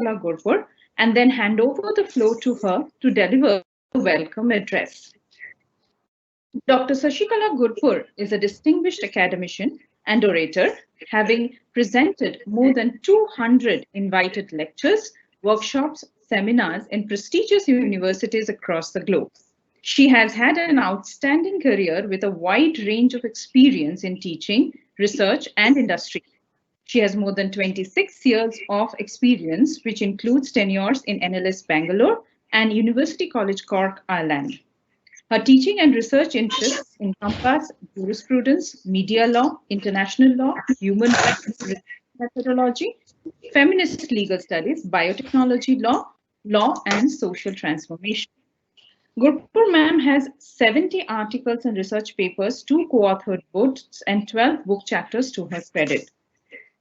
Shashikala Gurpur and then hand over the floor to her to deliver the welcome address. Dr. Shashikala Gurpur is a distinguished academician and orator, having presented more than 200 invited lectures, workshops, seminars in prestigious universities across the globe. She has had an outstanding career with a wide range of experience in teaching, research, and industry. She has more than 26 years of experience, which includes tenures in NLS Bangalore and University College Cork, Ireland. Her teaching and research interests encompass jurisprudence, media law, international law, human rights methodology, feminist legal studies, biotechnology law, law, and social transformation. Gurpur ma'am has 70 articles and research papers, 2 co-authored books, and 12 book chapters to her credit.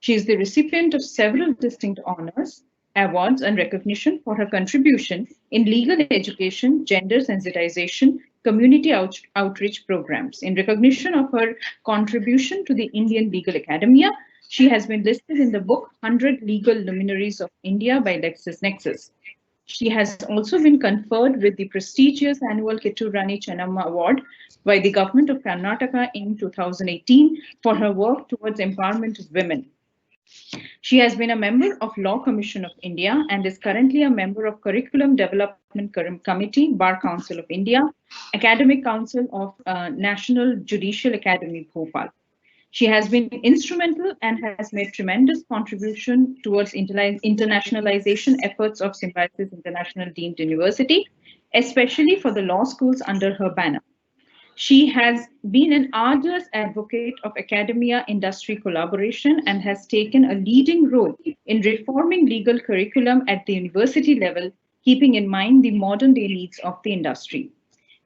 She is the recipient of several distinct honors, awards, and recognition for her contribution in legal education, gender sensitization, community outreach programs. In recognition of her contribution to the Indian Legal Academia, she has been listed in the book 100 Legal Luminaries of India by LexisNexis. She has also been conferred with the prestigious annual Kittur Rani Chennamma Award by the Government of Karnataka in 2018 for her work towards empowerment of women. She has been a member of Law Commission of India and is currently a member of Curriculum Development Committee, Bar Council of India, Academic Council of National Judicial Academy, Bhopal. She has been instrumental and has made tremendous contribution towards internationalization efforts of Symbiosis International Deemed University, especially for the law schools under her banner. She has been an arduous advocate of academia industry collaboration and has taken a leading role in reforming legal curriculum at the university level, keeping in mind the modern day needs of the industry.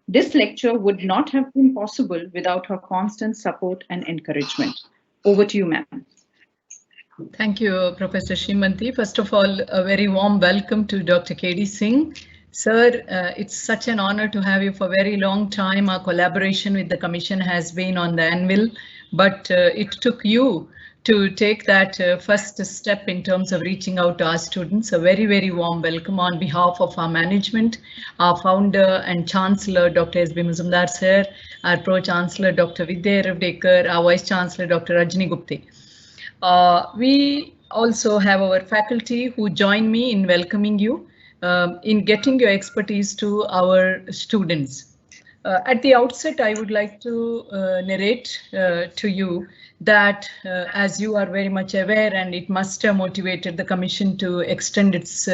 This lecture would not have been possible without her constant support and encouragement. Over to you, ma'am. Thank you, Professor Srimanti. First of all, a very warm welcome to Dr. K.D. Singh. Sir, it's such an honor to have you for a very long time. Our collaboration with the Commission has been on the anvil, but it took you to take that first step in terms of reaching out to our students. A very, very warm welcome on behalf of our management, our founder and chancellor, Dr. S.B. Mazumdar sir, our pro-chancellor, Dr. Vidya Ravdekar, our vice chancellor, Dr. Rajni Gupte. We also have our faculty who join me in welcoming you, in getting your expertise to our students. At the outset, I would like to narrate to you that as you are very much aware, and it must have motivated the Commission to extend its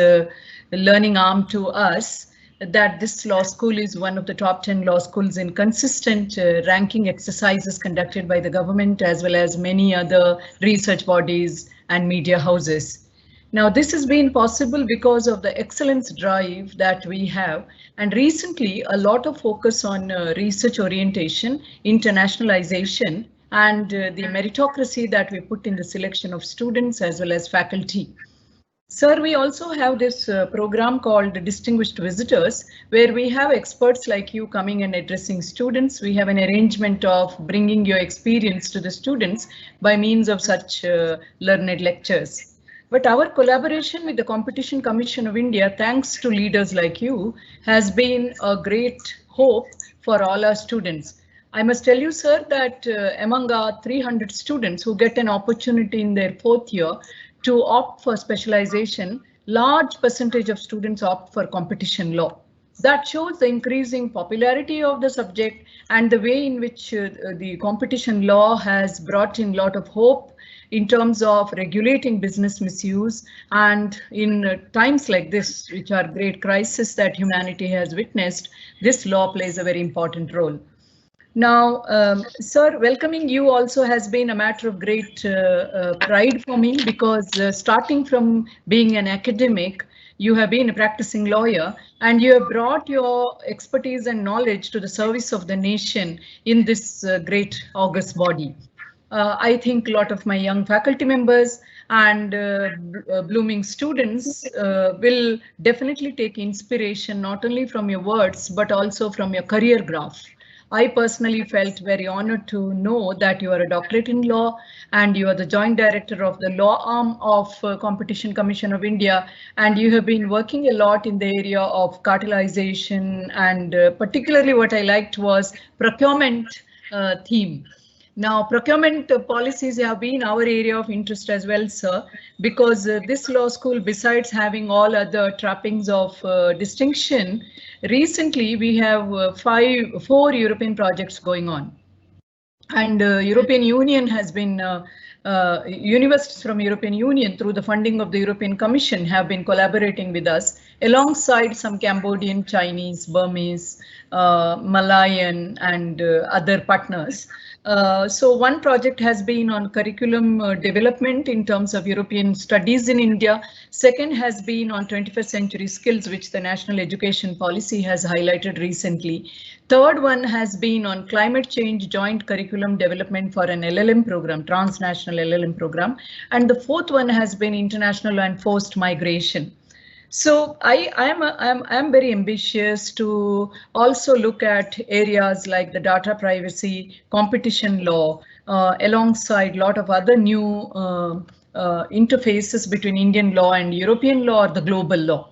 learning arm to us, that this law school is one of the top 10 law schools in consistent ranking exercises conducted by the government as well as many other research bodies and media houses. Now, this has been possible because of the excellence drive that we have, and recently a lot of focus on research orientation, internationalization, and the meritocracy that we put in the selection of students as well as faculty. Sir, we also have this program called Distinguished Visitors, where we have experts like you coming and addressing students. We have an arrangement of bringing your experience to the students by means of such learned lectures. But our collaboration with the Competition Commission of India, thanks to leaders like you, has been a great hope for all our students. I must tell you, sir, that among our 300 students who get an opportunity in their 4th year to opt for specialization, large percentage of students opt for competition law. That shows the increasing popularity of the subject and the way in which the competition law has brought in a lot of hope in terms of regulating business misuse, and in times like this, which are great crisis that humanity has witnessed, this law plays a very important role. Now, sir, welcoming you also has been a matter of great pride for me, because starting from being an academic, you have been a practicing lawyer and you have brought your expertise and knowledge to the service of the nation in this great august body. I think a lot of my young faculty members and blooming students will definitely take inspiration not only from your words, but also from your career graph. I personally felt very honored to know that you are a doctorate in law and you are the joint director of the law arm of Competition Commission of India, and you have been working a lot in the area of cartelization, and particularly what I liked was procurement theme. Now, procurement policies have been our area of interest as well, sir, because this law school, besides having all other trappings of distinction, recently we have 4 European projects going on. And European Union has been universities from European Union through the funding of the European Commission have been collaborating with us alongside some Cambodian, Chinese, Burmese, Malayan and other partners. So one project has been on curriculum development in terms of European studies in India. Second has been on 21st century skills, which the National Education Policy has highlighted recently. Third one has been on climate change joint curriculum development for an LLM program, transnational LLM program. And the fourth one has been international and forced migration. So I am very ambitious to also look at areas like the data privacy, competition law, alongside a lot of other new interfaces between Indian law and European law or the global law.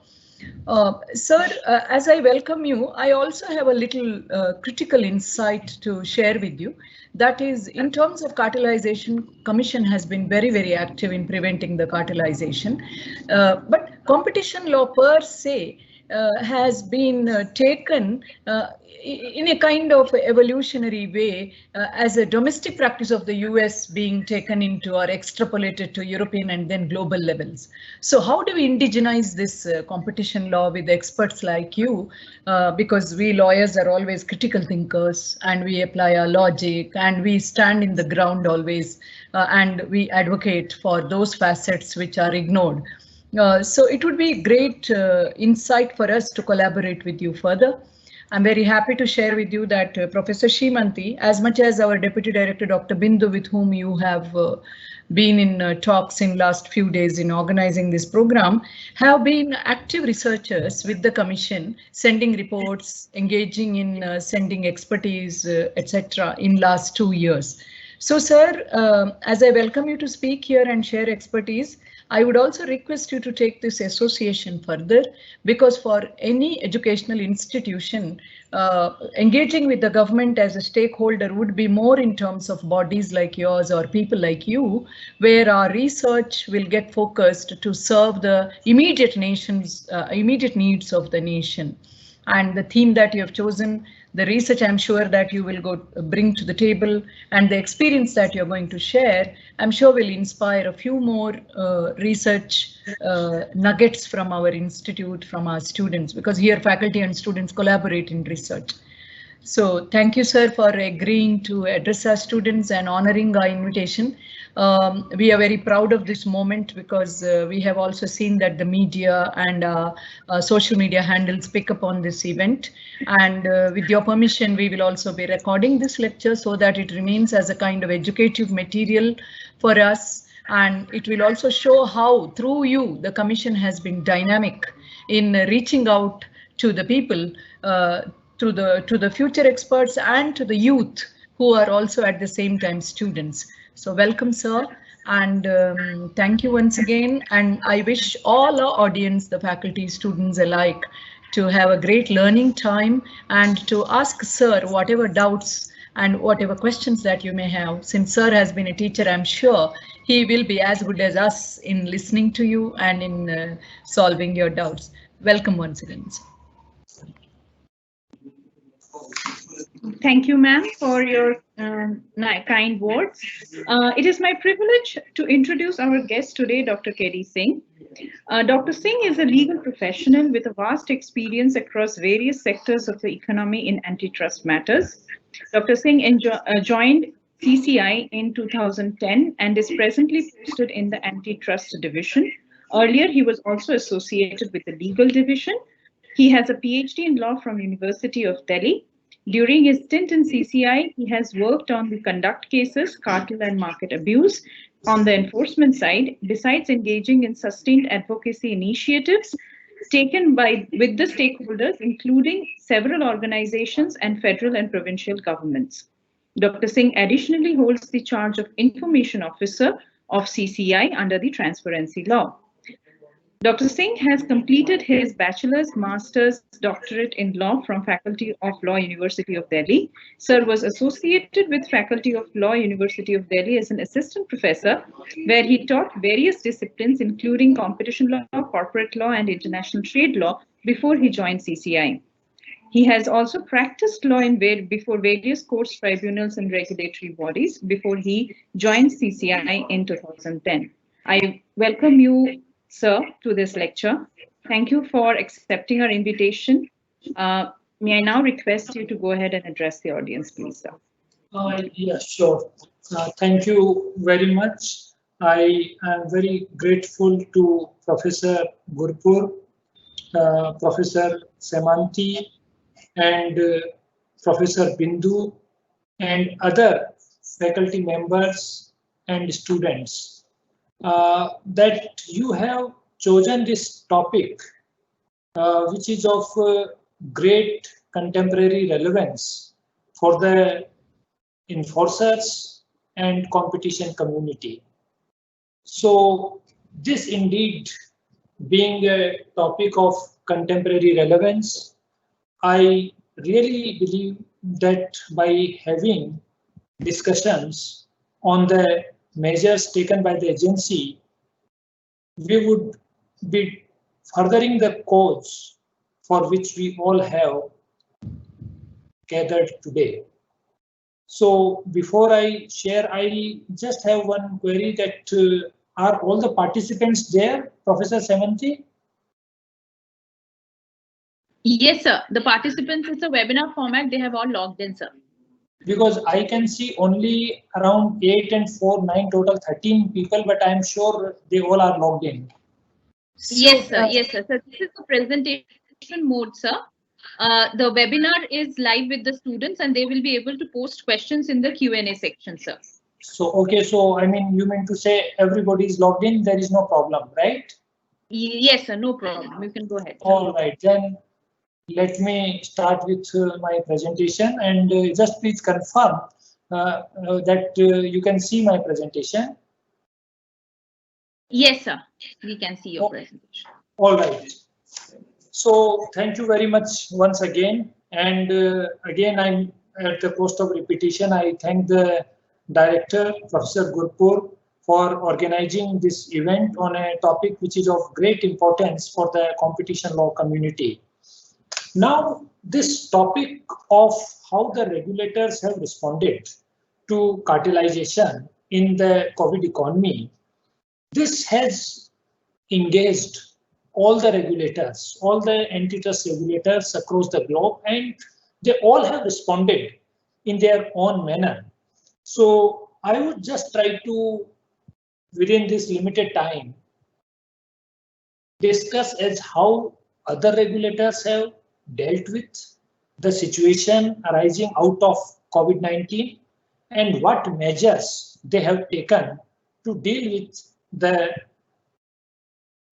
Sir, as I welcome you, I also have a little critical insight to share with you. That is, in terms of cartelization, Commission has been very, very active in preventing the cartelization. But competition law per se has been taken in a kind of evolutionary way as a domestic practice of the US being taken into or extrapolated to European and then global levels. So how do we indigenize this competition law with experts like you? Because we lawyers are always critical thinkers and we apply our logic and we stand in the ground always and we advocate for those facets which are ignored. So it would be great insight for us to collaborate with you further. I'm very happy to share with you that Professor Srimanti, as much as our Deputy Director, Dr. Bindu, with whom you have been in talks in last few days in organizing this program, have been active researchers with the Commission, sending reports, engaging in sending expertise, etc. in last 2 years. So, sir, as I welcome you to speak here and share expertise, I would also request you to take this association further, because for any educational institution, engaging with the government as a stakeholder would be more in terms of bodies like yours or people like you, where our research will get focused to serve the immediate needs of the nation. And the theme that you have chosen, the research I'm sure that you will bring to the table, and the experience that you're going to share, I'm sure will inspire a few more research nuggets from our institute, from our students, because here faculty and students collaborate in research. So thank you, sir, for agreeing to address our students and honoring our invitation. We are very proud of this moment because we have also seen that the media and social media handles pick up on this event. And with your permission, we will also be recording this lecture so that it remains as a kind of educative material for us. And it will also show how, through you, the Commission has been dynamic in reaching out to the people, to the future experts and to the youth who are also at the same time students. So welcome, sir, and thank you once again. And I wish all our audience, the faculty, students alike, to have a great learning time and to ask sir whatever doubts and whatever questions that you may have. Since sir has been a teacher, I'm sure he will be as good as us in listening to you and in solving your doubts. Welcome once again, sir. Thank you, ma'am, for your kind words. It is my privilege to introduce our guest today, Dr. K.D. Singh. Dr. Singh is a legal professional with a vast experience across various sectors of the economy in antitrust matters. Dr. Singh joined CCI in 2010 and is presently posted in the antitrust division. Earlier, he was also associated with the legal division. He has a PhD in law from University of Delhi. During his stint in CCI, he has worked on the conduct cases, cartel and market abuse on the enforcement side, besides engaging in sustained advocacy initiatives taken with the stakeholders, including several organizations and federal and provincial governments. Dr. Singh additionally holds the charge of Information Officer of CCI under the Transparency Law. Dr. Singh has completed his bachelor's, master's, doctorate in law from Faculty of Law, University of Delhi. Sir was associated with Faculty of Law, University of Delhi as an assistant professor, where he taught various disciplines, including competition law, corporate law, and international trade law before he joined CCI. He has also practiced law before various courts, tribunals, and regulatory bodies before he joined CCI in 2010. I welcome you, sir, to this lecture. Thank you for accepting our invitation. May I now request you to go ahead and address the audience, please, sir? Yeah, sure. Thank you very much. I am very grateful to Professor Gurpur, Professor Semanti, and Professor Bindu, and other faculty members and students that you have chosen this topic, which is of great contemporary relevance for the enforcers and competition community. So this indeed being a topic of contemporary relevance, I really believe that by having discussions on the measures taken by the agency, we would be furthering the cause for which we all have gathered today. So before I share, I just have one query that are all the participants there, Professor Semanti? Yes, sir. The participants, it's a webinar format. They have all logged in, sir. Because I can see only around 8 and 4, 9 total 13 people, but I'm sure they all are logged in. So, yes, sir. Yes, sir. So this is the presentation mode, sir. The webinar is live with the students and they will be able to post questions in the Q&A section, sir. So, okay. So, I mean, you mean to say everybody is logged in, there is no problem, right? Yes, sir. No problem. You can go ahead, sir. All right, then let me start with my presentation and just please confirm that you can see my presentation. Yes, sir. We can see your presentation. All right. So thank you very much once again. And again, I'm at the cost of repetition. I thank the director, Professor Gurpur, for organizing this event on a topic which is of great importance for the competition law community. Now, this topic of how the regulators have responded to cartelization in the COVID economy, this has engaged all the regulators, all the antitrust regulators across the globe, and they all have responded in their own manner. So I would just try to, within this limited time, discuss as how other regulators have dealt with the situation arising out of COVID-19 and what measures they have taken to deal with the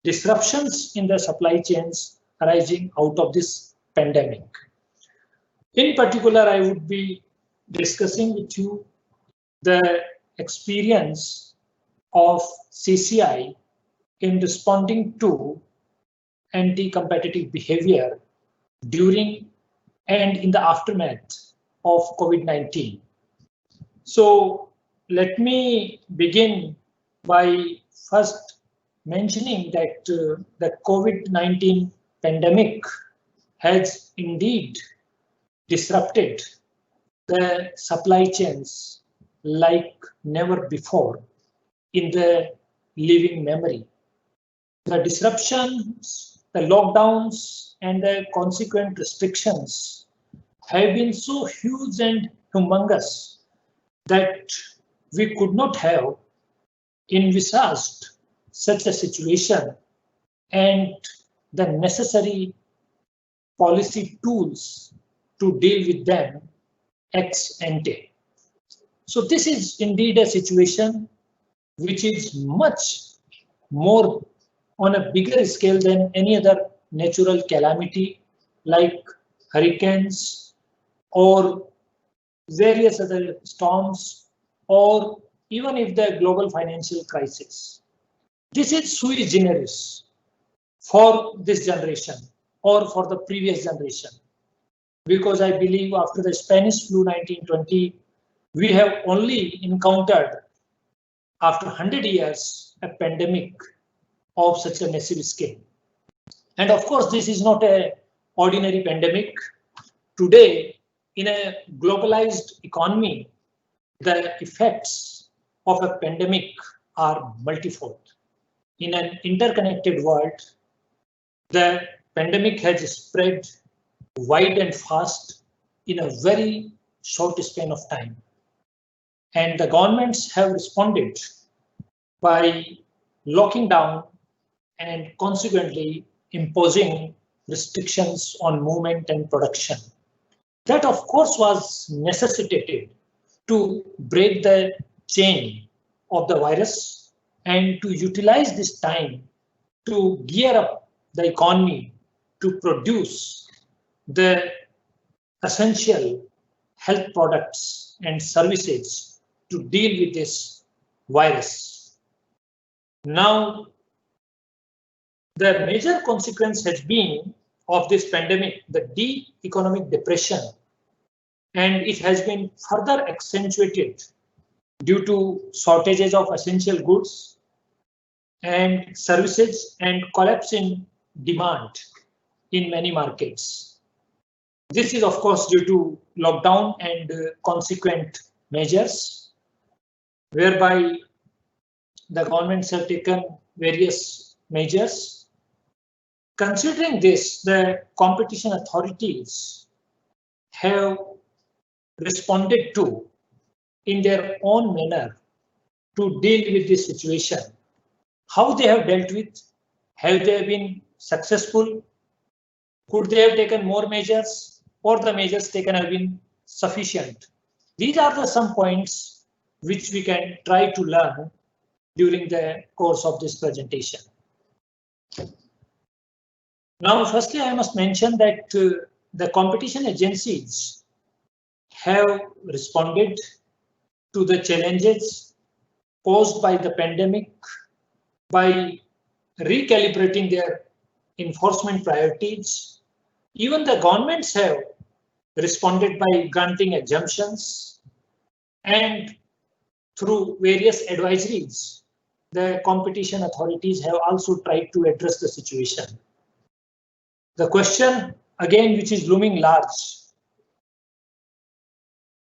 disruptions in the supply chains arising out of this pandemic. In particular, I would be discussing with you the experience of CCI in responding to anti-competitive behavior during and in the aftermath of COVID-19. So let me begin by first mentioning that the COVID-19 pandemic has indeed disrupted the supply chains like never before in the living memory. The disruptions, the lockdowns, and the consequent restrictions have been so huge and humongous that we could not have envisaged such a situation and the necessary policy tools to deal with them ex ante. So this is indeed a situation which is much more on a bigger scale than any other natural calamity like hurricanes or various other storms, or even if the global financial crisis. This is sui generis for this generation or for the previous generation, because I believe after the Spanish flu 1920, we have only encountered after 100 years a pandemic of such a massive scale. And of course, this is not an ordinary pandemic. Today, in a globalized economy, the effects of a pandemic are multifold. In an interconnected world, the pandemic has spread wide and fast in a very short span of time. And the governments have responded by locking down and consequently imposing restrictions on movement and production. That, of course, was necessitated to break the chain of the virus and to utilize this time to gear up the economy to produce the essential health products and services to deal with this virus. Now, the major consequence has been of this pandemic, the deep economic depression, and it has been further accentuated due to shortages of essential goods and services and collapse in demand in many markets. This is, of course, due to lockdown and consequent measures, whereby the governments have taken various measures. Considering this, the competition authorities have responded to in their own manner to deal with this situation. How they have dealt with? Have they been successful? Could they have taken more measures, or the measures taken have been sufficient? These are the some points which we can try to learn during the course of this presentation. Now, firstly, I must mention that the competition agencies have responded to the challenges posed by the pandemic by recalibrating their enforcement priorities. Even the governments have responded by granting exemptions, and through various advisories, the competition authorities have also tried to address the situation. The question, again, which is looming large,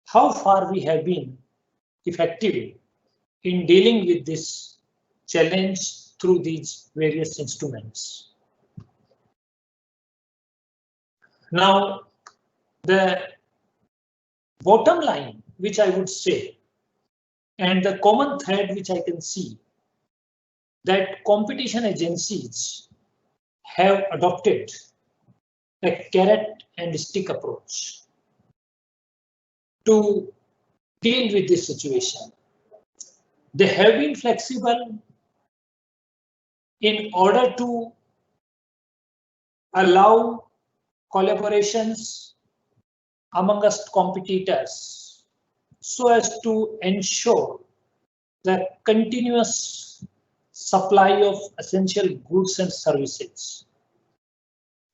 how far we have been effective in dealing with this challenge through these various instruments. Now, the bottom line, which I would say, and the common thread which I can see, that competition agencies have adopted a carrot and stick approach to deal with this situation. They have been flexible in order to allow collaborations amongst competitors so as to ensure the continuous supply of essential goods and services.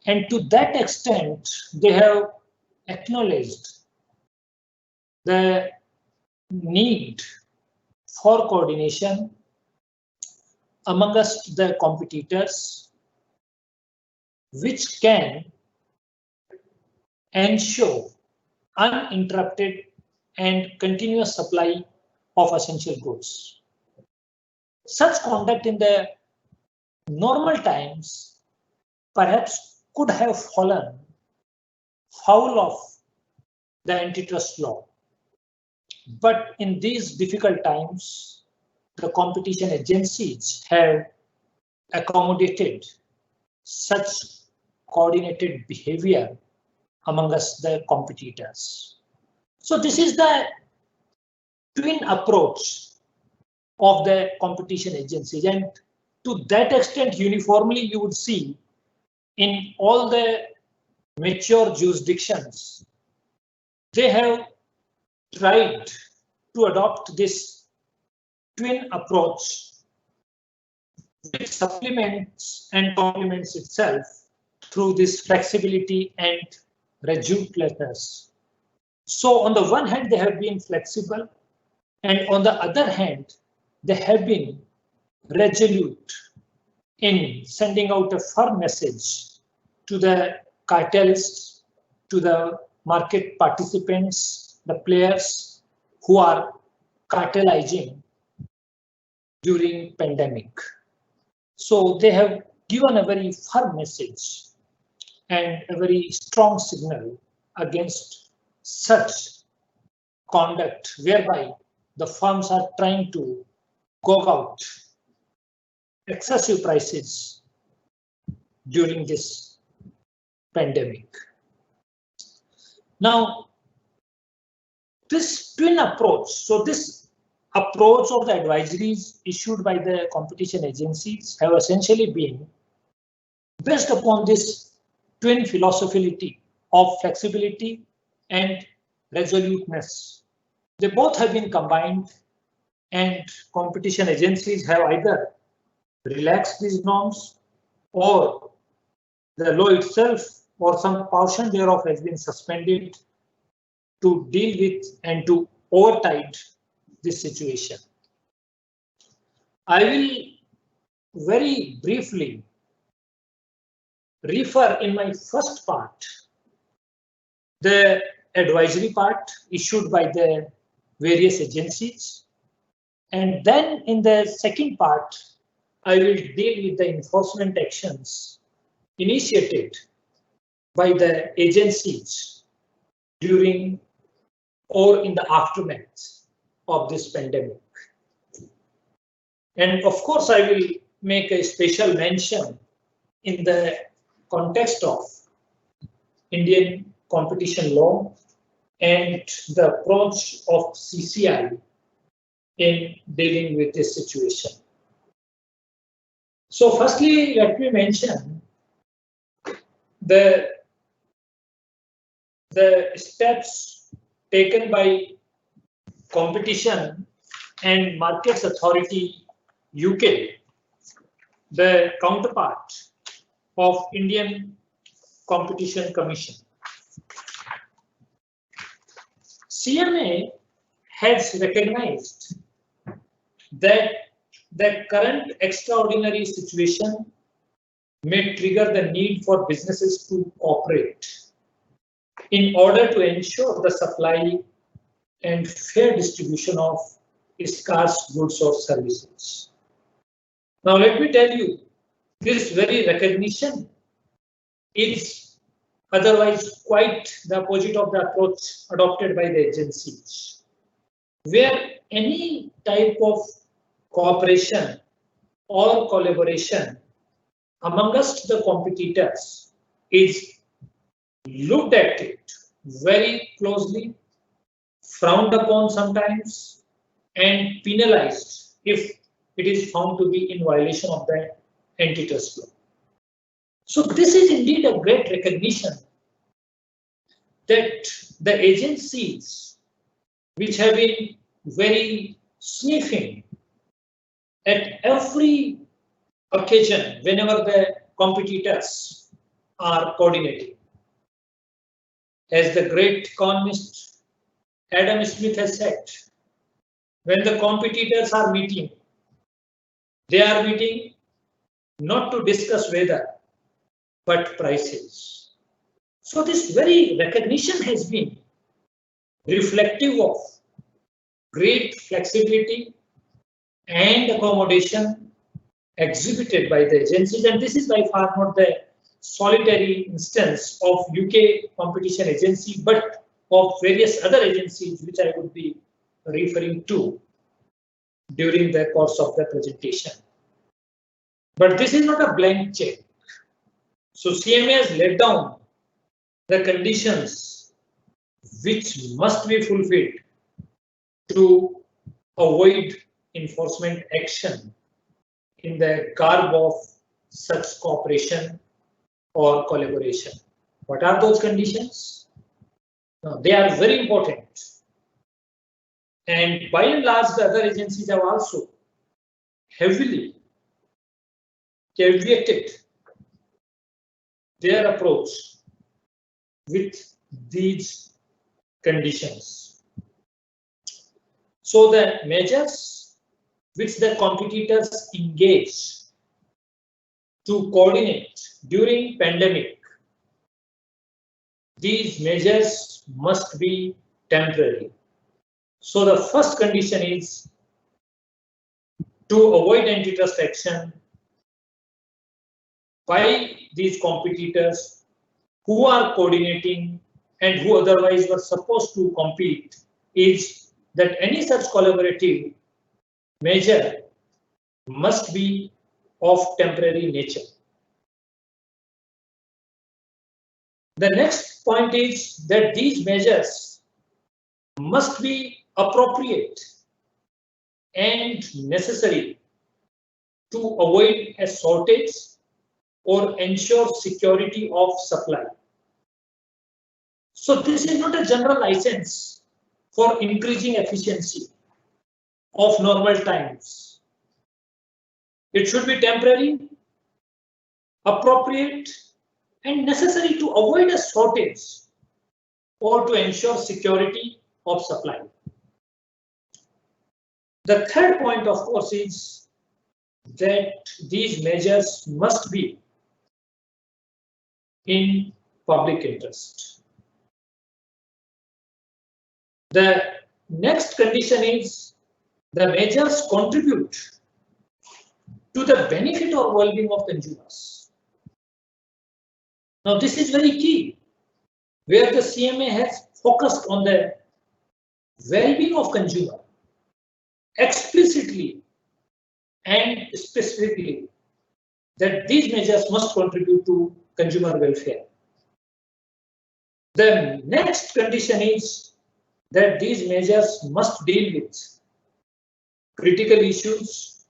And to that extent, they have acknowledged the need for coordination amongst the competitors, which can ensure uninterrupted and continuous supply of essential goods. Such conduct in the normal times perhaps could have fallen foul of the antitrust law. But in these difficult times, the competition agencies have accommodated such coordinated behavior among us, the competitors. So this is the twin approach of the competition agencies, and to that extent, uniformly, you would see in all the mature jurisdictions, they have tried to adopt this twin approach, which supplements and complements itself through this flexibility and resoluteness. So on the one hand, they have been flexible, and on the other hand, they have been resolute in sending out a firm message to the cartelists, to the market participants, the players who are cartelizing during pandemic. So they have given a very firm message and a very strong signal against such conduct whereby the firms are trying to go out excessive prices during this pandemic. Now, this twin approach, so this approach of the advisories issued by the competition agencies have essentially been based upon this twin philosophy of flexibility and resoluteness. They both have been combined, and competition agencies have either relaxed these norms or the law itself or some portion thereof has been suspended to deal with and to overtide this situation. I will very briefly refer in my first part the advisory part issued by the various agencies, and then in the second part I will deal with the enforcement actions initiated by the agencies during or in the aftermath of this pandemic. And of course, I will make a special mention in the context of Indian competition law and the approach of CCI in dealing with this situation. So firstly, let me mention the steps taken by Competition and Markets Authority UK, the counterpart of Indian Competition Commission. CMA has recognized that the current extraordinary situation may trigger the need for businesses to cooperate in order to ensure the supply and fair distribution of scarce goods or services. Now let me tell you, this very recognition is otherwise quite the opposite of the approach adopted by the agencies, where any type of cooperation or collaboration amongst the competitors is looked at it very closely, frowned upon sometimes, and penalized if it is found to be in violation of the antitrust law. So this is indeed a great recognition that the agencies which have been very sniffing at every occasion whenever the competitors are coordinating. As the great economist Adam Smith has said, when the competitors are meeting, they are meeting not to discuss weather, but prices. So this very recognition has been reflective of great flexibility and accommodation exhibited by the agencies, and this is by far not the solitary instance of UK competition agency, but of various other agencies which I would be referring to during the course of the presentation. But this is not a blank check. So CMA has laid down the conditions which must be fulfilled to avoid enforcement action in the garb of such cooperation or collaboration. What are those conditions? Now, they are very important. And by and large, the other agencies have also heavily caveated their approach with these conditions. So the measures which the competitors engage to coordinate during pandemic, these measures must be temporary. So the first condition is to avoid antitrust action by these competitors who are coordinating and who otherwise were supposed to compete, is that any such collaborative measure must be of temporary nature. The next point is that these measures must be appropriate and necessary to avoid a shortage or ensure security of supply. So this is not a general license for increasing efficiency of normal times. It should be temporary, appropriate, and necessary to avoid a shortage or to ensure security of supply. The third point, of course, is that these measures must be in public interest. The next condition is the measures contribute to the benefit or well-being of consumers. Now, this is very key, where the CMA has focused on the well-being of consumer explicitly and specifically, that these measures must contribute to consumer welfare. The next condition is that these measures must deal with critical issues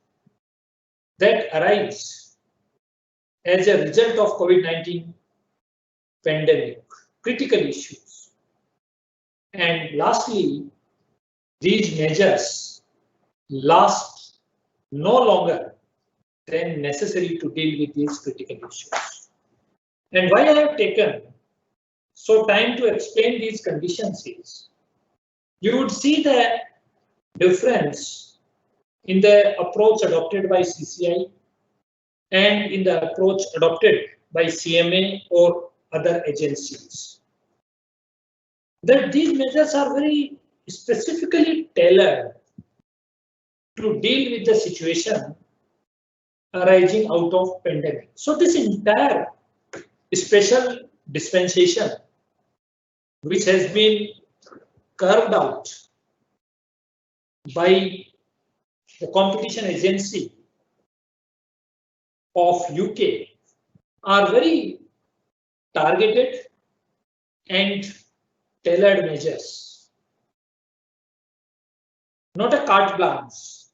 that arise as a result of COVID-19 pandemic, critical issues. And lastly, these measures last no longer than necessary to deal with these critical issues. And why I have taken so time to explain these conditions is, you would see the difference in the approach adopted by CCI and in the approach adopted by CMA or other agencies. That these measures are very specifically tailored to deal with the situation arising out of pandemic. So this entire special dispensation, which has been carved out by the competition agency of UK, are very targeted and tailored measures. Not a carte blanche,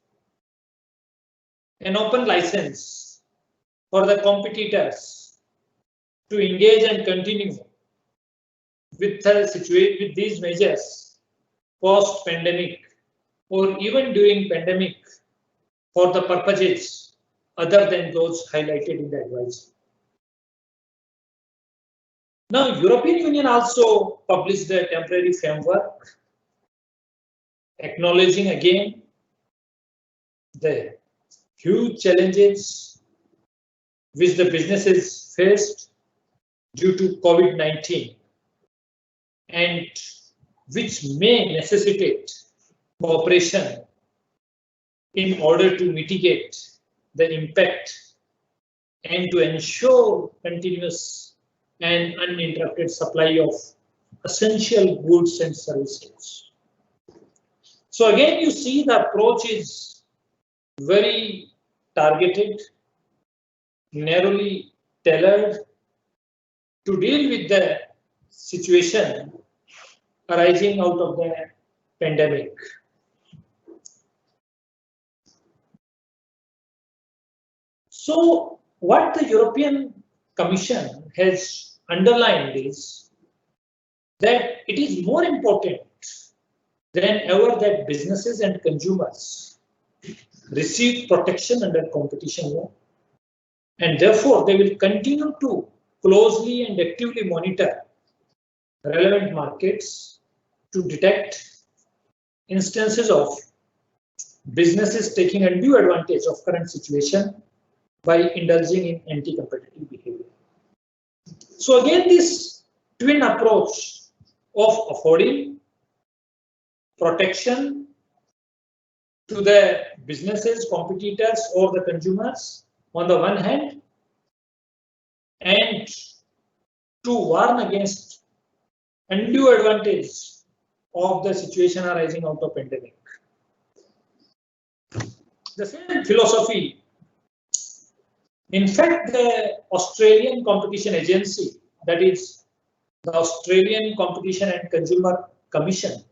an open license for the competitors to engage and continue with these measures post-pandemic or even during pandemic for the purposes other than those highlighted in the advisory. Now, European Union also published a temporary framework, acknowledging again the huge challenges which the businesses faced due to COVID-19 and which may necessitate cooperation in order to mitigate the impact and to ensure continuous and uninterrupted supply of essential goods and services. So again, you see the approach is very targeted, narrowly tailored to deal with the situation arising out of the pandemic. So what the European Commission has underlined is that it is more important than ever that businesses and consumers receive protection under competition law, and therefore they will continue to closely and actively monitor relevant markets to detect instances of businesses taking undue advantage of current situation by indulging in anti-competitive behavior. So again, this twin approach of affording protection to the businesses, competitors, or the consumers on the one hand, and to warn against undue advantage of the situation arising out of pandemic. The same philosophy, in fact, the Australian Competition Agency, that is the Australian Competition and Consumer Commission,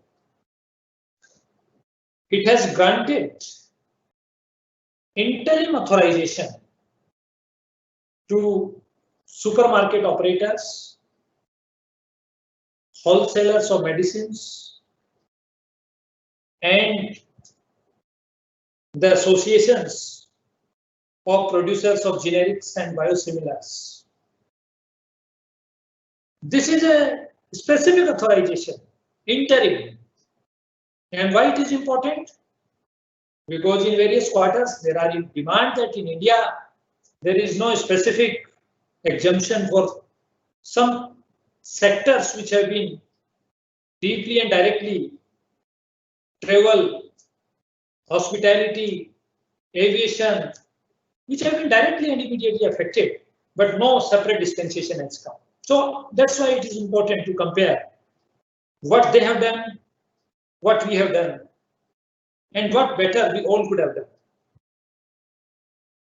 it has granted interim authorization to supermarket operators, wholesalers of medicines, and the associations of producers of generics and biosimilars. This is a specific authorization, interim. And why it is important? Because in various quarters there are in demand that in India there is no specific exemption for some sectors which have been deeply and directly travel, hospitality, aviation, which have been directly and immediately affected, but no separate dispensation has come. So that's why it is important to compare what they have done, what we have done, and what better we all could have done.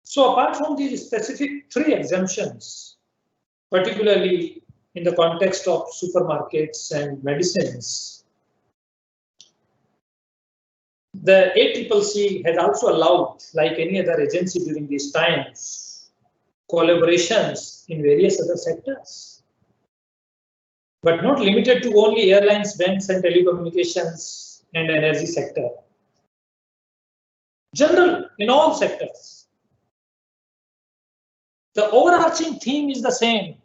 So apart from these specific 3 exemptions, particularly in the context of supermarkets and medicines, the ACCC has also allowed, like any other agency during these times, collaborations in various other sectors, but not limited to only airlines, banks, and telecommunications and energy sector. General, in all sectors. The overarching theme is the same,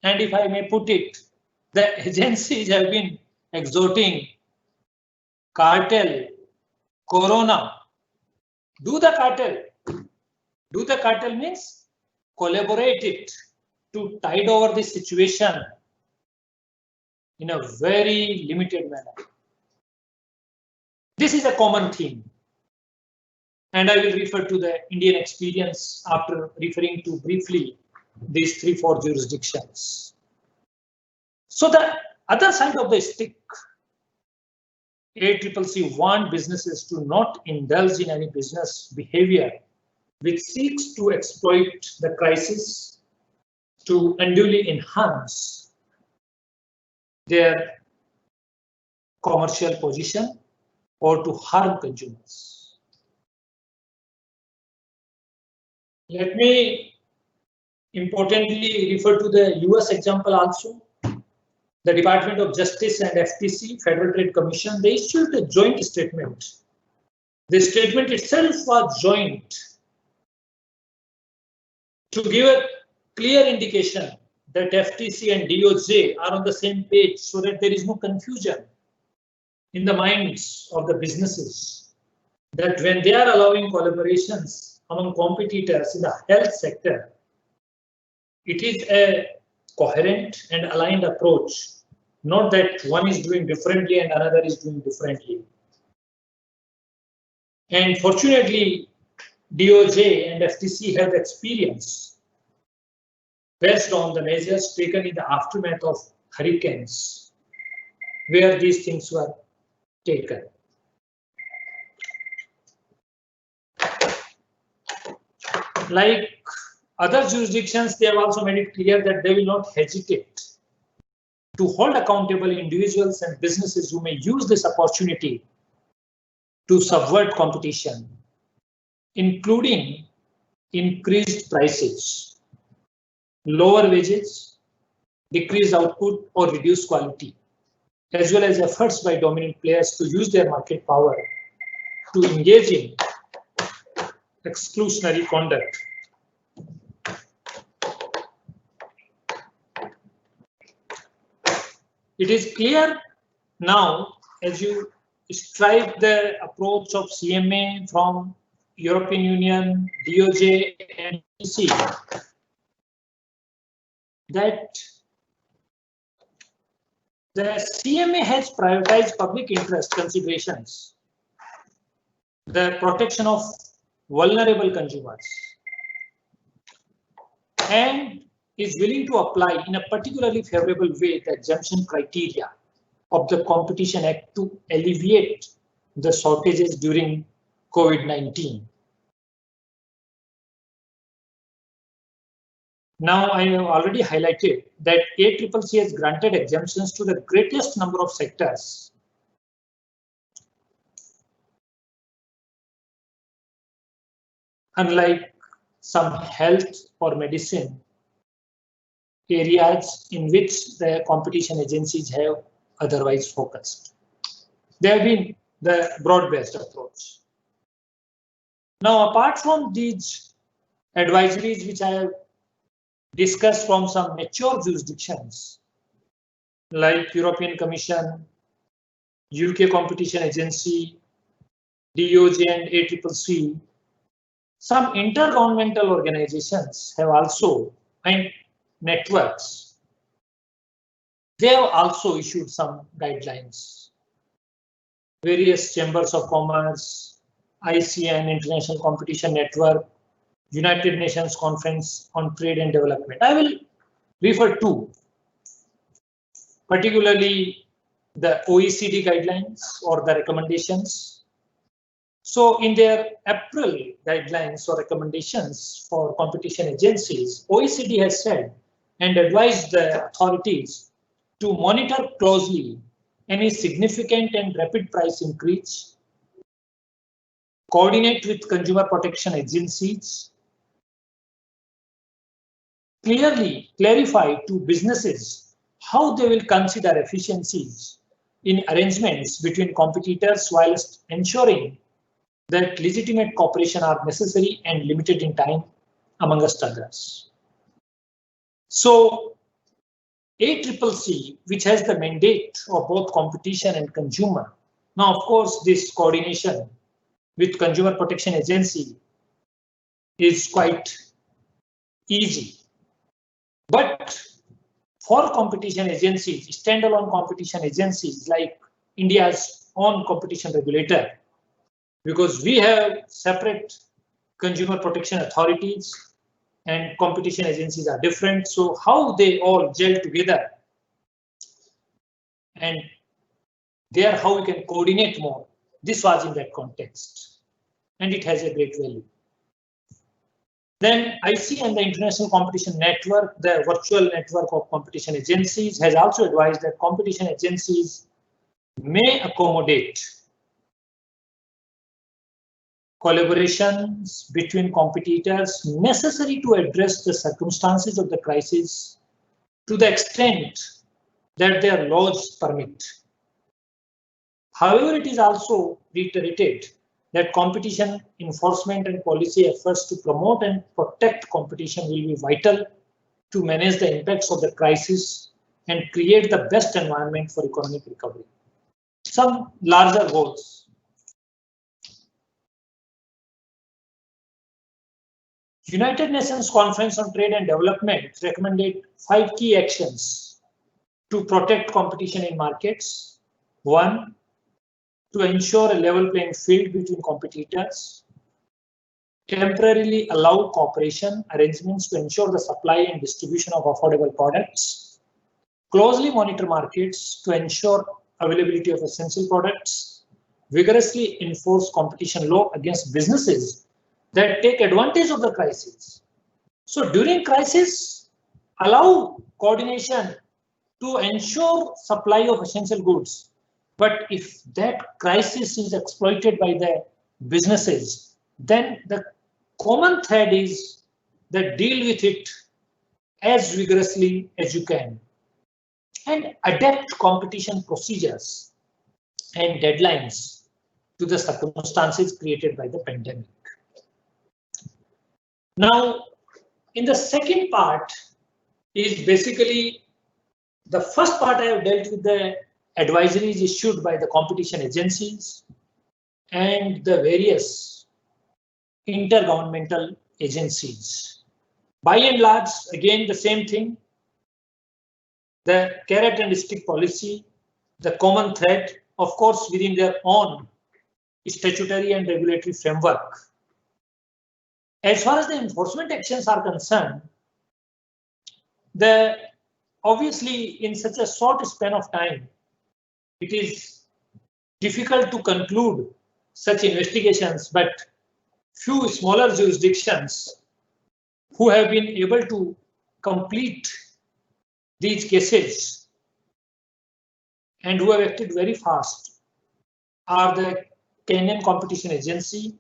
and if I may put it, the agencies have been exhorting cartel, corona, do the cartel. Do the cartel means collaborate it to tide over this situation in a very limited manner. This is a common theme. And I will refer to the Indian experience after referring to briefly these 3-4 jurisdictions. So the other side of the stick, ACCC warned businesses to not indulge in any business behavior which seeks to exploit the crisis to unduly enhance their commercial position or to harm consumers. Let me importantly refer to the US example also. The Department of Justice and FTC, Federal Trade Commission, they issued a joint statement. The statement itself was joint to give a clear indication that FTC and DOJ are on the same page so that there is no confusion in the minds of the businesses that when they are allowing collaborations among competitors in the health sector, it is a coherent and aligned approach, not that one is doing differently and another is doing differently. And fortunately, DOJ and FTC have experience based on the measures taken in the aftermath of hurricanes, where these things were taken. Like other jurisdictions, they have also made it clear that they will not hesitate to hold accountable individuals and businesses who may use this opportunity to subvert competition, including increased prices lower wages, decreased output, or reduced quality, as well as efforts by dominant players to use their market power to engage in exclusionary conduct. It is clear now, as you strive the approach of CMA from European Union, DOJ, and EC, that the CMA has prioritized public interest considerations, the protection of vulnerable consumers, and is willing to apply in a particularly favorable way the exemption criteria of the Competition Act to alleviate the shortages during COVID-19. Now, I have already highlighted that ACCC has granted exemptions to the greatest number of sectors. Unlike some health or medicine areas in which the competition agencies have otherwise focused. They have been the broad-based approach. Now, apart from these advisories which I have discussed from some mature jurisdictions like European Commission, UK Competition Agency, DOJ and ACCC, some intergovernmental organizations have also, and networks, they have also issued some guidelines. Various chambers of commerce, ICN, International Competition Network, United Nations Conference on Trade and Development. I will refer to particularly the OECD guidelines or the recommendations. So in their April guidelines or recommendations for competition agencies, OECD has said and advised the authorities to monitor closely any significant and rapid price increase, coordinate with consumer protection agencies, clearly clarify to businesses how they will consider efficiencies in arrangements between competitors whilst ensuring that legitimate cooperation are necessary and limited in time, amongst others. So ACCC, which has the mandate of both competition and consumer. Now, of course, this coordination with Consumer Protection Agency is quite easy. But for competition agencies, standalone competition agencies like India's own competition regulator, because we have separate consumer protection authorities and competition agencies are different. So how they all gel together and there how we can coordinate more. This was in that context and it has a great value. Then IC and the International Competition Network, the virtual network of competition agencies, has also advised that competition agencies may accommodate collaborations between competitors necessary to address the circumstances of the crisis to the extent that their laws permit. However, it is also reiterated that competition enforcement and policy efforts to promote and protect competition will be vital to manage the impacts of the crisis and create the best environment for economic recovery. Some larger goals. United Nations Conference on Trade and Development recommended 5 key actions to protect competition in markets. 1. To ensure a level playing field between competitors. Temporarily allow cooperation arrangements to ensure the supply and distribution of affordable products. Closely monitor markets to ensure availability of essential products. Vigorously enforce competition law against businesses that take advantage of the crisis. So during crisis, allow coordination to ensure supply of essential goods. But if that crisis is exploited by the businesses, then the common thread is that deal with it as vigorously as you can and adapt competition procedures and deadlines to the circumstances created by the pandemic. Now, in the second part is basically the first part I have dealt with the advisories issued by the competition agencies and the various intergovernmental agencies. By and large, again, the same thing. The carrot and stick policy, the common thread, of course, within their own statutory and regulatory framework. As far as the enforcement actions are concerned, obviously in such a short span of time, it is difficult to conclude such investigations, but few smaller jurisdictions who have been able to complete these cases and who have acted very fast are the Kenyan Competition Agency,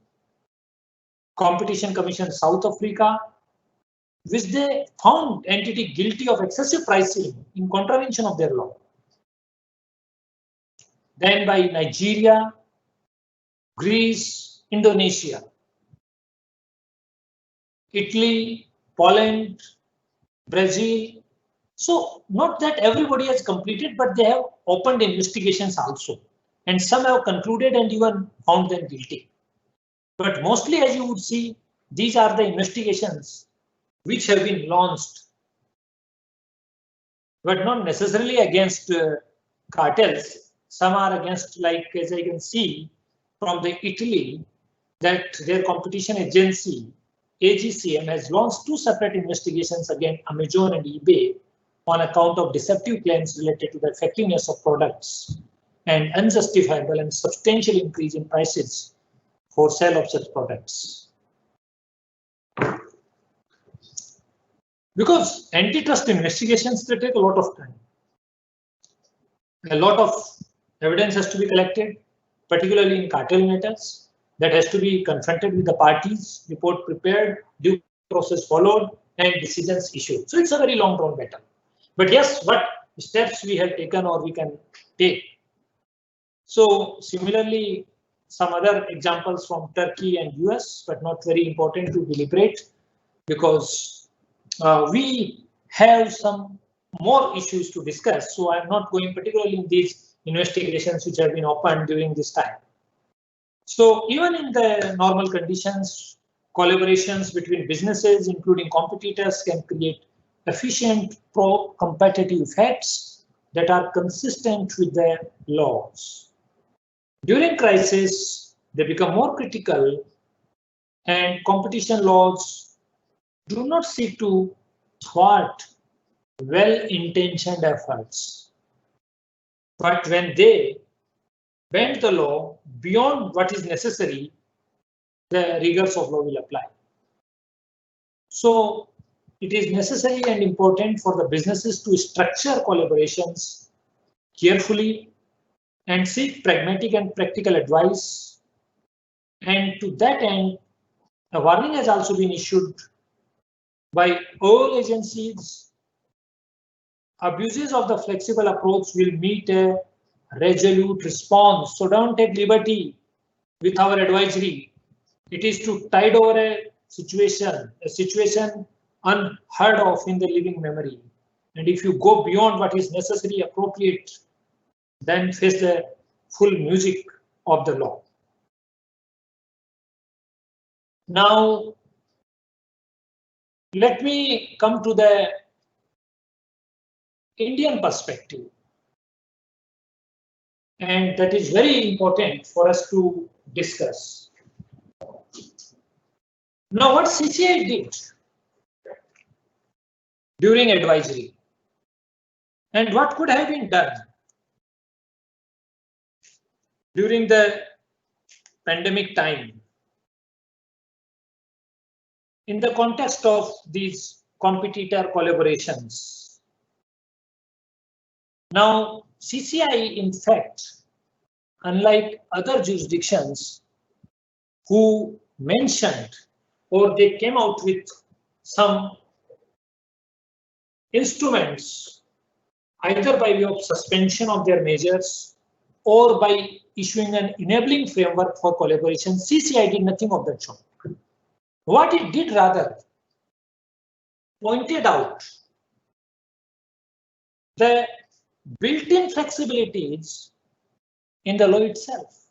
Competition Commission South Africa, which they found entity guilty of excessive pricing in contravention of their law. Then by Nigeria, Greece, Indonesia, Italy, Poland, Brazil. So not that everybody has completed, but they have opened investigations also. And some have concluded and even found them guilty. But mostly, as you would see, these are the investigations which have been launched, but not necessarily against cartels. Some are against, like as I can see from the Italy, that their competition agency, AGCM, has launched 2 separate investigations against Amazon and eBay on account of deceptive claims related to the effectiveness of products and unjustifiable and substantial increase in prices for sale of such products. Because antitrust investigations, they take a lot of time. A lot of evidence has to be collected, particularly in cartel matters, that has to be confronted with the parties, report prepared, due process followed, and decisions issued. So it's a very long drawn matter. But yes, what steps we have taken or we can take. So similarly, some other examples from Turkey and US, but not very important to deliberate, because we have some more issues to discuss. So I'm not going particularly in these investigations which have been opened during this time. So even in the normal conditions, collaborations between businesses, including competitors, can create efficient pro-competitive effects that are consistent with the laws. During crisis, they become more critical, and competition laws do not seek to thwart well-intentioned efforts. But when they bend the law beyond what is necessary, the rigors of law will apply. So it is necessary and important for the businesses to structure collaborations carefully and seek pragmatic and practical advice. And to that end, a warning has also been issued by all agencies. Abuses of the flexible approach will meet a resolute response. So don't take liberty with our advisory. It is to tide over a situation unheard of in the living memory. And if you go beyond what is necessary, appropriate, then face the full music of the law. Now, let me come to the Indian perspective. And that is very important for us to discuss. Now, what CCI did during advisory and what could have been done during the pandemic time in the context of these competitor collaborations. Now, CCI, in fact, unlike other jurisdictions who mentioned or they came out with some instruments either by way of suspension of their measures or by issuing an enabling framework for collaboration. CCI did nothing of that sort. What it did rather pointed out the built-in flexibilities in the law itself.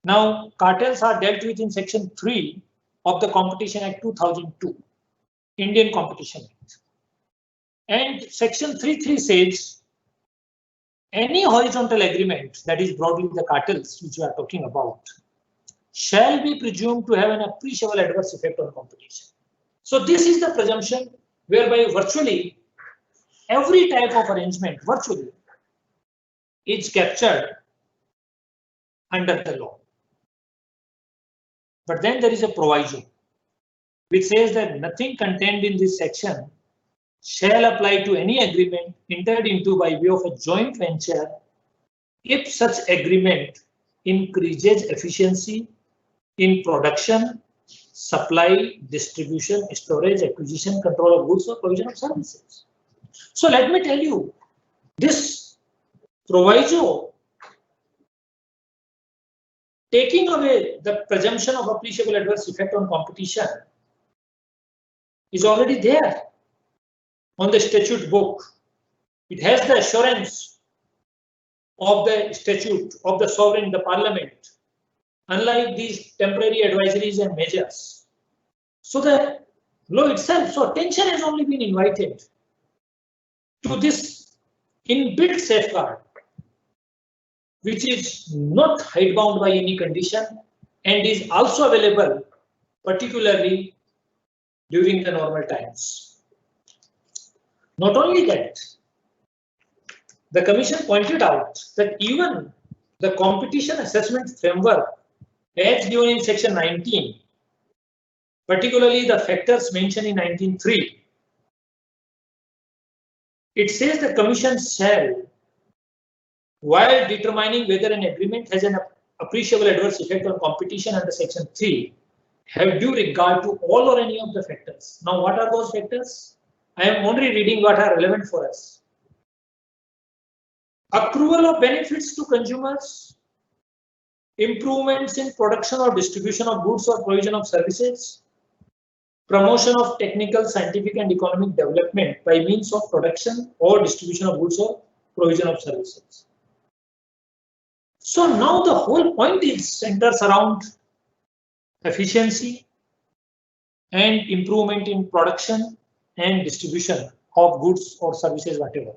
Now, cartels are dealt with in Section 3 of the Competition Act 2002, Indian Competition Act. And Section 3.3 says any horizontal agreement, that is broadly the cartels which we are talking about, shall be presumed to have an appreciable adverse effect on competition. So this is the presumption whereby virtually every type of arrangement virtually is captured under the law. But then there is a proviso which says that nothing contained in this section shall apply to any agreement entered into by way of a joint venture if such agreement increases efficiency in production, supply, distribution, storage, acquisition, control of goods or provision of services. So let me tell you, this proviso taking away the presumption of appreciable adverse effect on competition is already there on the statute book. It has the assurance of the statute, of the sovereign, the parliament, unlike these temporary advisories and measures. So the law itself, so attention has only been invited to this inbuilt safeguard, which is not hidebound by any condition and is also available particularly during the normal times. Not only that, the Commission pointed out that even the competition assessment framework as given in Section 19, particularly the factors mentioned in 19.3, it says the Commission shall, while determining whether an agreement has an appreciable adverse effect on competition under Section 3, have due regard to all or any of the factors. Now, what are those factors? I am only reading what are relevant for us. Accrual of benefits to consumers, improvements in production or distribution of goods or provision of services, promotion of technical, scientific and economic development by means of production or distribution of goods or provision of services. So now the whole point is centers around efficiency and improvement in production and distribution of goods or services, whatever.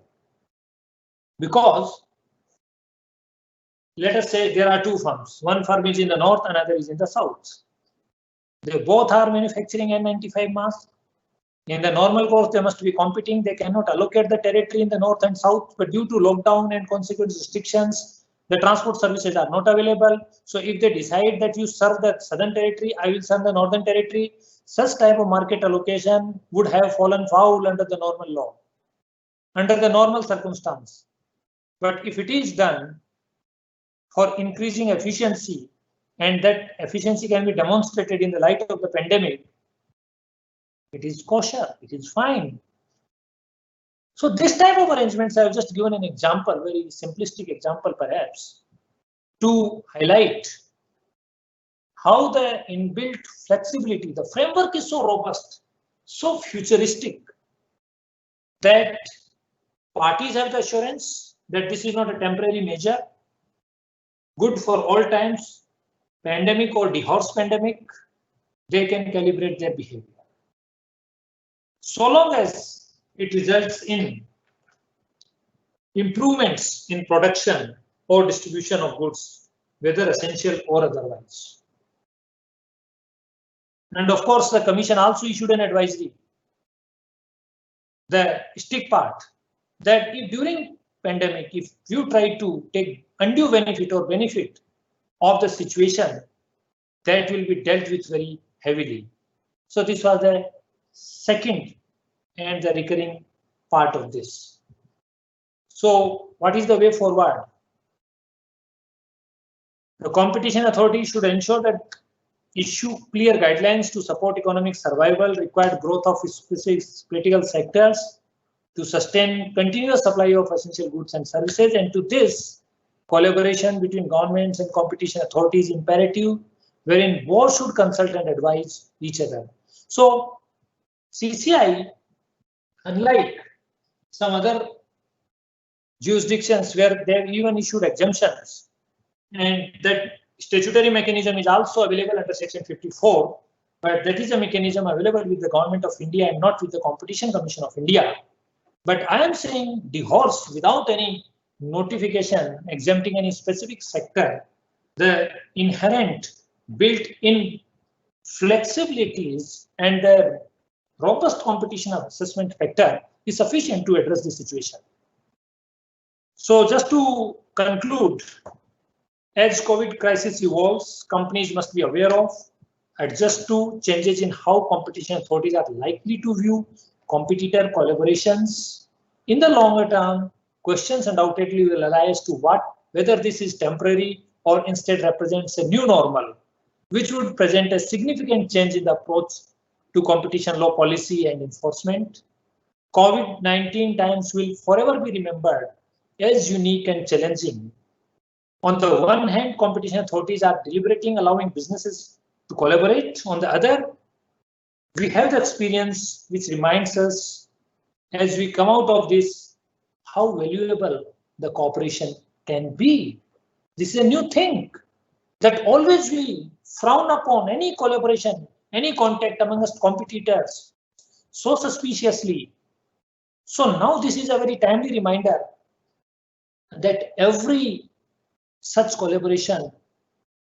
Because let us say there are two firms. One firm is in the north, another is in the south. They both are manufacturing N95 masks. In the normal course, they must be competing. They cannot allocate the territory in the north and south, but due to lockdown and consequent restrictions, the transport services are not available. So if they decide that you serve the southern territory, I will serve the northern territory, such type of market allocation would have fallen foul under the normal law, under the normal circumstance. But if it is done for increasing efficiency, and that efficiency can be demonstrated in the light of the pandemic, it is kosher, it is fine. So this type of arrangements, I have just given an example, very simplistic example perhaps, to highlight how the inbuilt flexibility, the framework is so robust, so futuristic, that parties have the assurance that this is not a temporary measure, good for all times, pandemic or dehorse pandemic, they can calibrate their behavior. So long as it results in improvements in production or distribution of goods, whether essential or otherwise. And of course, the Commission also issued an advisory, the stick part, that if during pandemic, if you try to take undue benefit or benefit of the situation, that will be dealt with very heavily. So this was the second and the recurring part of this. So what is the way forward? The competition authority should ensure that issue clear guidelines to support economic survival, required growth of specific critical sectors to sustain continuous supply of essential goods and services. And to this, collaboration between governments and competition authorities is imperative, wherein both should consult and advise each other. So CCI, unlike some other jurisdictions where they have even issued exemptions, and that statutory mechanism is also available under Section 54, but that is a mechanism available with the Government of India and not with the Competition Commission of India. But I am saying the horse without any notification exempting any specific sector, the inherent built-in flexibilities and the robust competition assessment factor is sufficient to address the situation. So just to conclude, as COVID crisis evolves, companies must be aware of, adjust to changes in how competition authorities are likely to view competitor collaborations. In the longer term, questions undoubtedly will arise to whether this is temporary or instead represents a new normal, which would present a significant change in the approach to competition law policy and enforcement. COVID-19 times will forever be remembered as unique and challenging. On the one hand, competition authorities are deliberating, allowing businesses to collaborate. On the other, we have the experience which reminds us as we come out of this how valuable the cooperation can be. This is a new thing that always we frown upon any collaboration, any contact amongst competitors so suspiciously. So now this is a very timely reminder that every such collaboration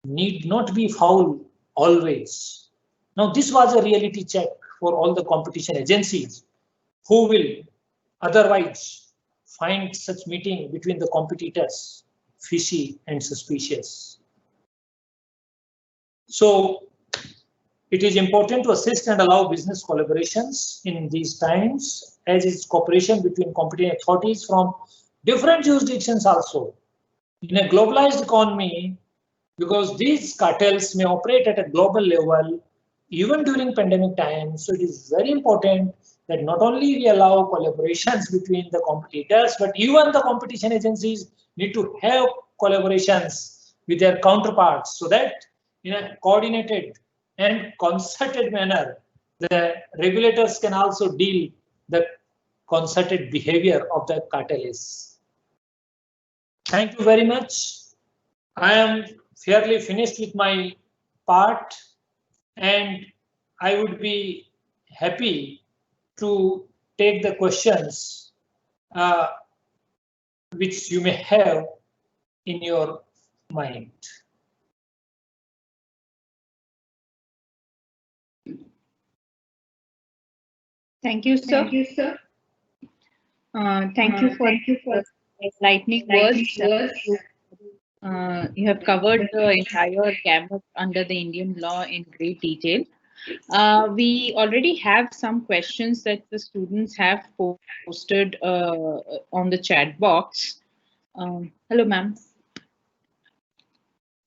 need not be foul always. Now this was a reality check for all the competition agencies who will otherwise find such meeting between the competitors fishy and suspicious. So it is important to assist and allow business collaborations in these times, as is cooperation between competent authorities from different jurisdictions also. In a globalized economy, because these cartels may operate at a global level even during pandemic times, so it is very important that not only we allow collaborations between the competitors, but even the competition agencies need to have collaborations with their counterparts so that in a coordinated and concerted manner, the regulators can also deal the concerted behavior of the cartelists. Thank you very much. I am fairly finished with my part, and I would be happy to take the questions which you may have in your mind. Thank you, sir. Thank you, sir. Thank you for enlightening words. You have covered the entire gamut under the Indian law in great detail. We already have some questions that the students have posted on the chat box. Hello, ma'am.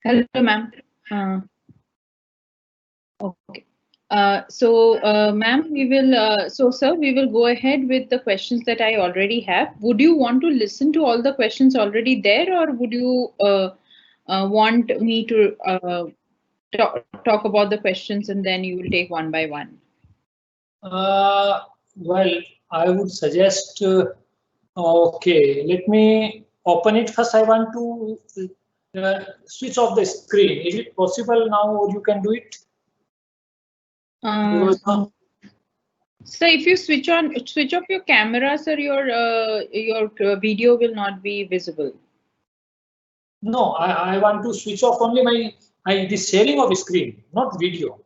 Hello, ma'am. Okay. Ma'am, we will, sir, we will go ahead with the questions that I already have. Would you want to listen to all the questions already there, or would you want me to talk about the questions and then you will take one by one? Well, I would suggest, okay, let me open it first. I want to switch off the screen. Is it possible now, or you can do it? So if you switch off your camera, sir, your video will not be visible. No, I want to switch off only the sharing of screen, not video.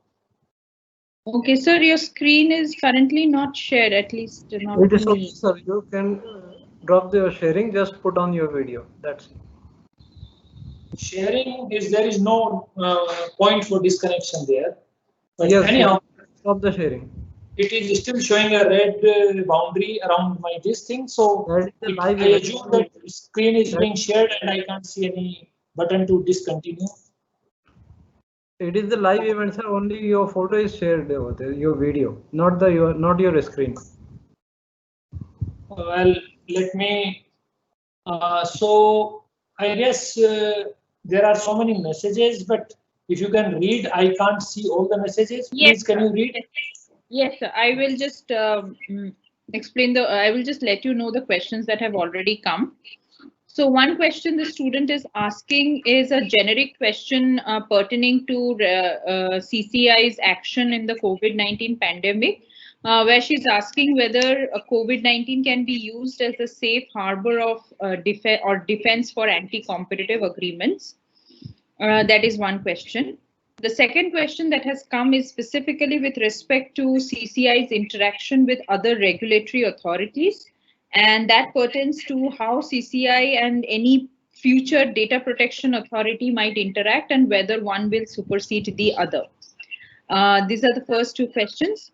Okay, sir, your screen is currently not shared, at least not it is me. Sir, you can drop the sharing, just put on your video. That's it. Sharing is, there is no point for disconnection there. But yes, anyhow, stop the sharing. It is still showing a red boundary around this thing. So I assume that the screen is being shared and I can't see any button to discontinue. It is the live event, sir. Only your photo is shared over there, your video, not your screen. Well, let me. So I guess there are so many messages, but if you can read, I can't see all the messages. Please, can you read? Yes, sir. I will just explain the. I will just let you know the questions that have already come. So one question the student is asking is a generic question pertaining to CCI's action in the COVID-19 pandemic, where she's asking whether COVID-19 can be used as a safe harbor of defense for anti-competitive agreements. That is one question. The second question that has come is specifically with respect to CCI's interaction with other regulatory authorities, and that pertains to how CCI and any future data protection authority might interact and whether one will supersede the other. These are the first two questions.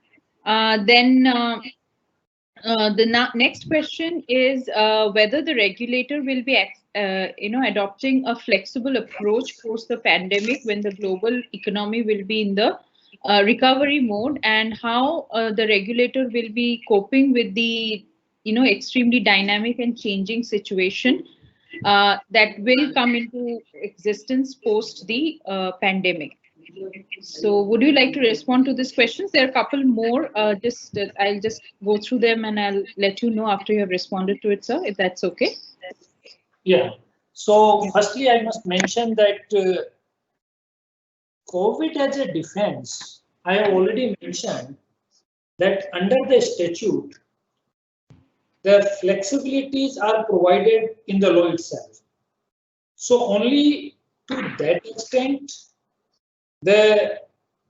Next question is whether the regulator will be adopting a flexible approach post the pandemic when the global economy will be in the recovery mode, and how the regulator will be coping with the extremely dynamic and changing situation that will come into existence post the pandemic. So would you like to respond to these questions? There are a couple more. I'll just go through them and I'll let you know after you have responded to it, sir, if that's okay. Yeah. So firstly, I must mention that COVID as a defense, I have already mentioned that under the statute, the flexibilities are provided in the law itself. So only to that extent, the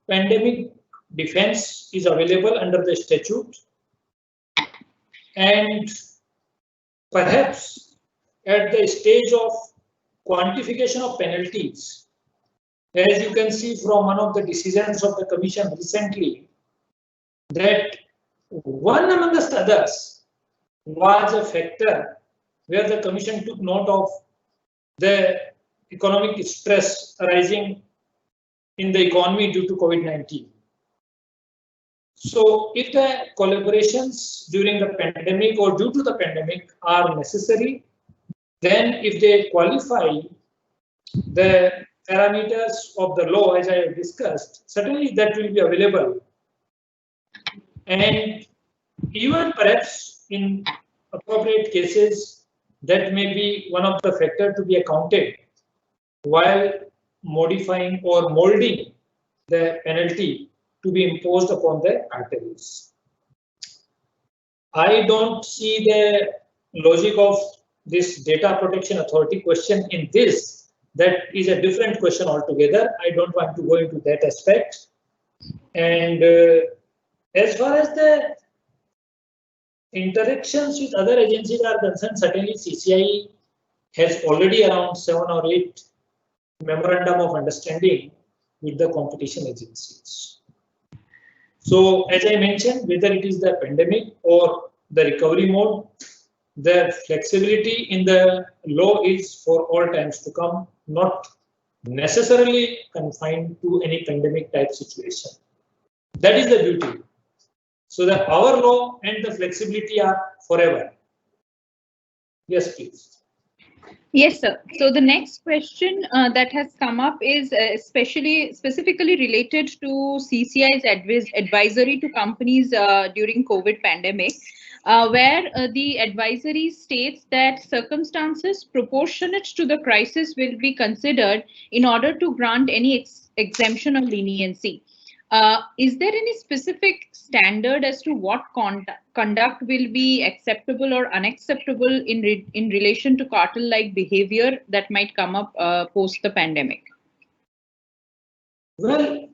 pandemic defense is available under the statute, and perhaps at the stage of quantification of penalties, as you can see from one of the decisions of the Commission recently, that one amongst others was a factor where the Commission took note of the economic stress arising in the economy due to COVID-19. So if the collaborations during the pandemic or due to the pandemic are necessary, then if they qualify the parameters of the law as I have discussed, certainly that will be available. And even perhaps in appropriate cases, that may be one of the factors to be accounted while modifying or molding the penalty to be imposed upon the cartels. I don't see the logic of this data protection authority question in this. That is a different question altogether. I don't want to go into that aspect. And as far as the interactions with other agencies are concerned, certainly CCI has already around 7 or 8 memorandum of understanding with the competition agencies. So as I mentioned, whether it is the pandemic or the recovery mode, the flexibility in the law is for all times to come, not necessarily confined to any pandemic type situation. That is the beauty. So that our law and the flexibility are forever. Yes, please. Yes, sir. So the next question that has come up is specifically related to CCI's advisory to companies during COVID pandemic, where the advisory states that circumstances proportionate to the crisis will be considered in order to grant any exemption or leniency. Is there any specific standard as to what conduct will be acceptable or unacceptable in relation to cartel-like behavior that might come up post the pandemic? Well,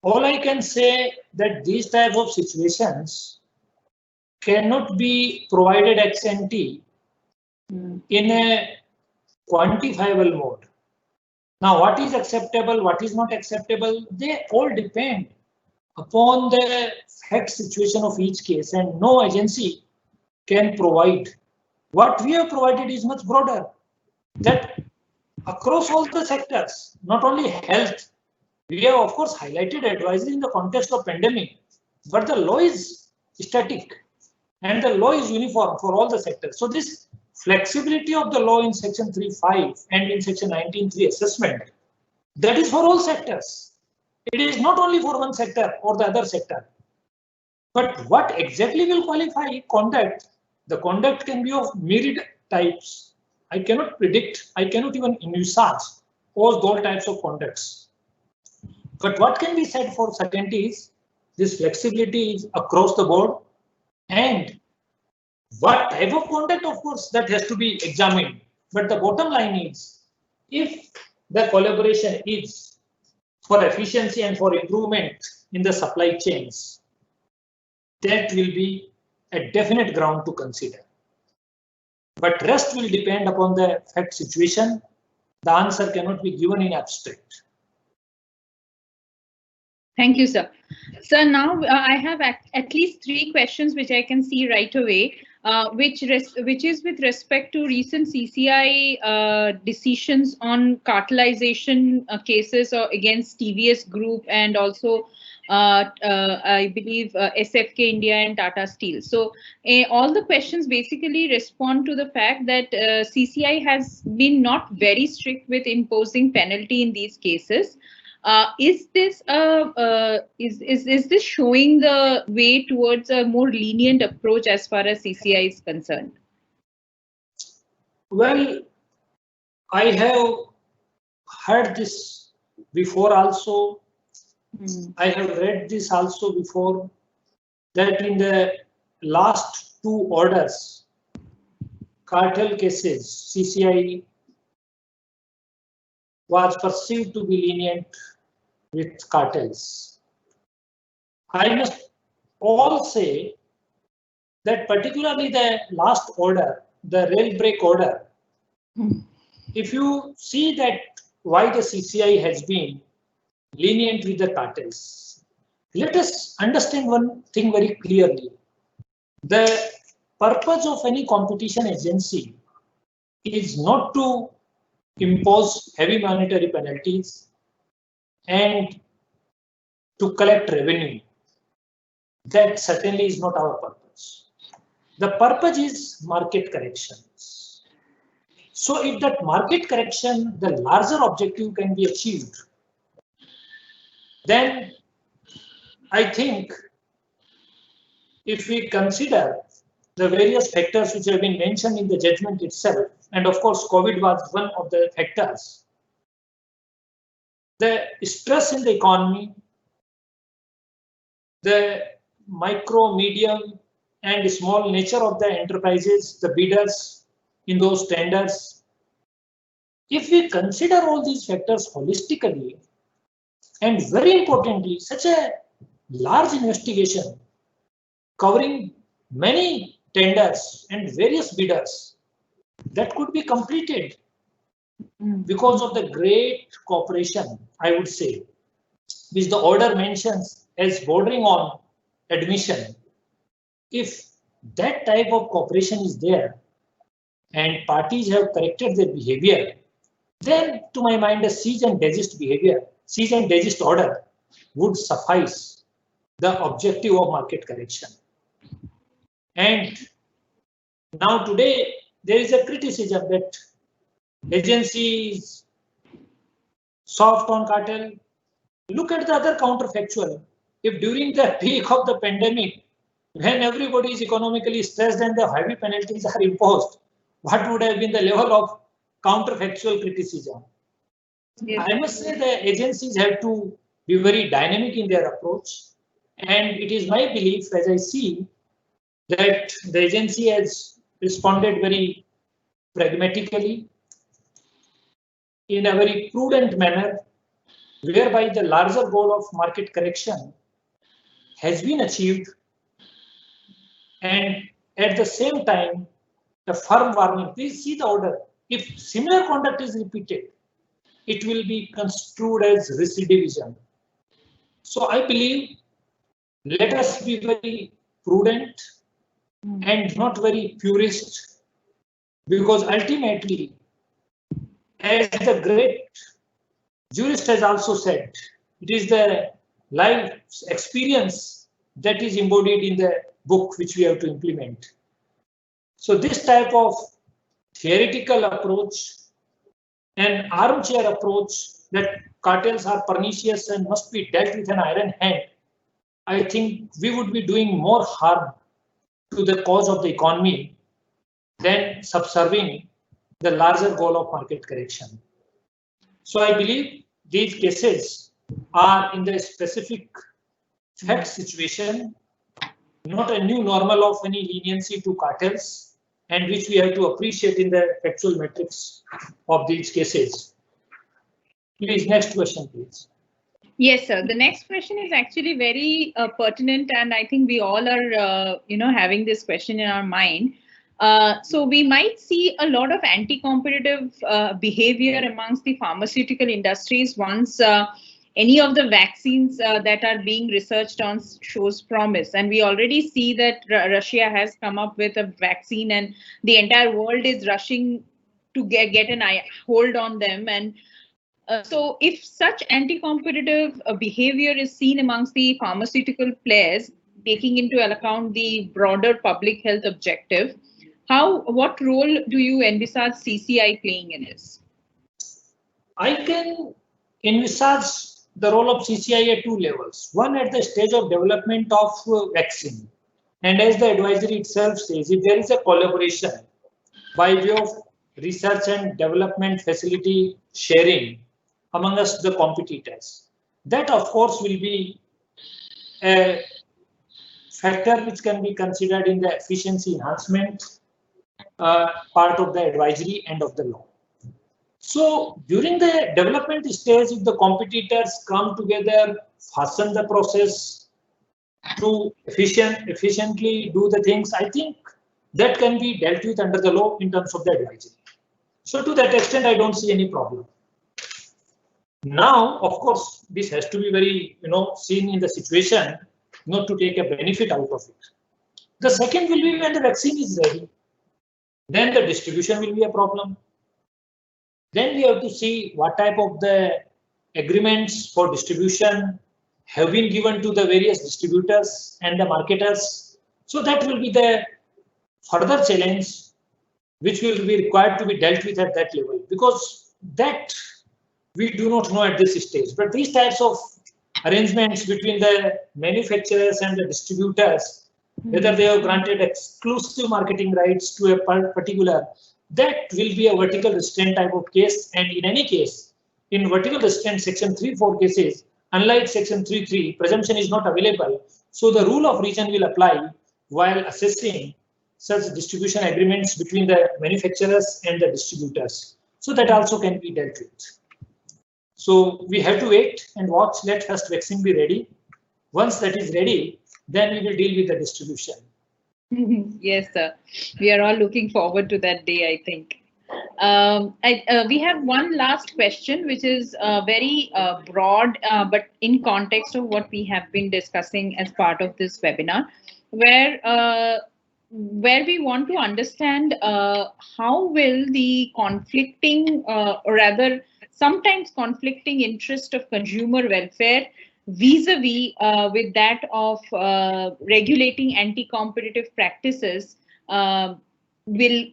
all I can say that these type of situations cannot be provided ex ante in a quantifiable mode. Now, what is acceptable, what is not acceptable, they all depend upon the fact situation of each case, and no agency can provide. What we have provided is much broader, that across all the sectors, not only health, We have of course highlighted advisory in the context of pandemic, but the law is static and the law is uniform for all the sectors. So this flexibility of the law in section 3.5 and in section 19.3 assessment, that is for all sectors. It is not only for one sector or the other sector. But what exactly will qualify conduct? The conduct can be of myriad types. I cannot predict, I cannot even envisage all those types of conducts. But what can be said for certainty is this flexibility is across the board, and what type of conduct, of course, that has to be examined. But the bottom line is, if the collaboration is for efficiency and for improvement in the supply chains, that will be a definite ground to consider. But rest will depend upon the fact situation. The answer cannot be given in abstract. Thank you, sir. So now I have at least 3 questions which I can see right away, which is with respect to recent CCI decisions on cartelization cases against TVS Group and also I believe SFK India and Tata Steel. So all the questions basically respond to the fact that CCI has been not very strict with imposing penalty in these cases. Is this showing the way towards a more lenient approach as far as CCI is concerned? Well, I have heard this before also. I have read this also before, that in the last 2 orders, cartel cases, CCI was perceived to be lenient with cartels. I must all say that particularly the last order, the rail brake order, if you see that why the CCI has been lenient with the cartels, let us understand one thing very clearly. The purpose of any competition agency is not to impose heavy monetary penalties and to collect revenue. That certainly is not our purpose. The purpose is market corrections. So if that market correction, the larger objective can be achieved, then I think if we consider the various factors which have been mentioned in the judgment itself, and of course COVID was one of the factors, the stress in the economy, the micro, medium and small nature of the enterprises, the bidders in those tenders, if we consider all these factors holistically, and very importantly, such a large investigation covering many tenders and various bidders, that could be completed because of the great cooperation, I would say, which the order mentions as bordering on admission. If that type of cooperation is there and parties have corrected their behavior, then to my mind a cease and desist behavior, cease and desist order would suffice the objective of market correction. And now today there is a criticism that agencies soft on cartel. Look at the other counterfactual. If during the peak of the pandemic, when everybody is economically stressed and the heavy penalties are imposed, what would have been the level of counterfactual criticism? Yes. I must say the agencies have to be very dynamic in their approach, and it is my belief, as I see, that the agency has responded very pragmatically in a very prudent manner, whereby the larger goal of market correction has been achieved, and at the same time the firm warning. Please see the order. If similar conduct is repeated, it will be construed as recidivism. So I believe let us be very prudent and not very purist, because ultimately, as the great jurist has also said, It is the life experience that is embodied in the book which we have to implement. So this type of theoretical approach and armchair approach that cartels are pernicious and must be dealt with an iron hand, I think we would be doing more harm to the cause of the economy than subserving the larger goal of market correction. So I believe these cases are in the specific fact situation, not a new normal of any leniency to cartels, and which we have to appreciate in the factual metrics of these cases. Please, next question, please. Yes, sir. The next question is actually very pertinent, and I think we all are, having this question in our mind. So we might see a lot of anti-competitive behavior amongst the pharmaceutical industries once any of the vaccines that are being researched on shows promise. And we already see that Russia has come up with a vaccine, and the entire world is rushing to get an hold on them. And so if such anti-competitive behavior is seen amongst the pharmaceutical players, taking into account the broader public health objective, what role do you envisage CCI playing in this? I can envisage the role of CCI at two levels. One, at the stage of development of vaccine. And as the advisory itself says, if there is a collaboration by way of research and development facility sharing among us, the competitors, that of course will be a factor which can be considered in the efficiency enhancement part of the advisory and of the law. So during the development stage, if the competitors come together, fasten the process to efficiently do the things, I think that can be dealt with under the law in terms of the advisory. So to that extent, I don't see any problem. Now, of course, this has to be very, seen in the situation, not to take a benefit out of it. The second will be when the vaccine is ready. Then the distribution will be a problem. Then we have to see what type of the agreements for distribution have been given to the various distributors and the marketers. So that will be the further challenge which will be required to be dealt with at that level, because that we do not know at this stage. But these types of arrangements between the manufacturers and the distributors, whether they have granted exclusive marketing rights to a particular, that will be a vertical restraint type of case. And in any case, in vertical restraint section 3(4) cases, unlike section 3(3), presumption is not available. So the rule of reason will apply while assessing such distribution agreements between the manufacturers and the distributors. So that also can be dealt with. So we have to wait and watch. Let first vaccine be ready. Once that is ready, then we will deal with the distribution. Yes, sir. We are all looking forward to that day, I think. We have one last question, which is very broad, but in context of what we have been discussing as part of this webinar, where we want to understand how will the conflicting, or rather sometimes conflicting interest of consumer welfare vis-a-vis with that of regulating anti-competitive practices will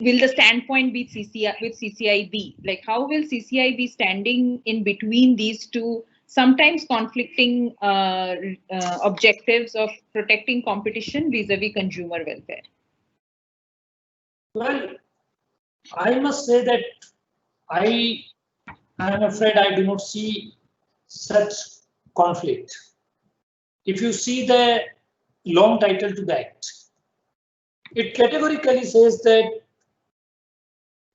the standpoint be CCI be? Like, how will CCI be standing in between these two sometimes conflicting objectives of protecting competition vis-a-vis consumer welfare? Well, I must say that I am afraid I do not see such conflict. If you see the long title to the Act, it categorically says that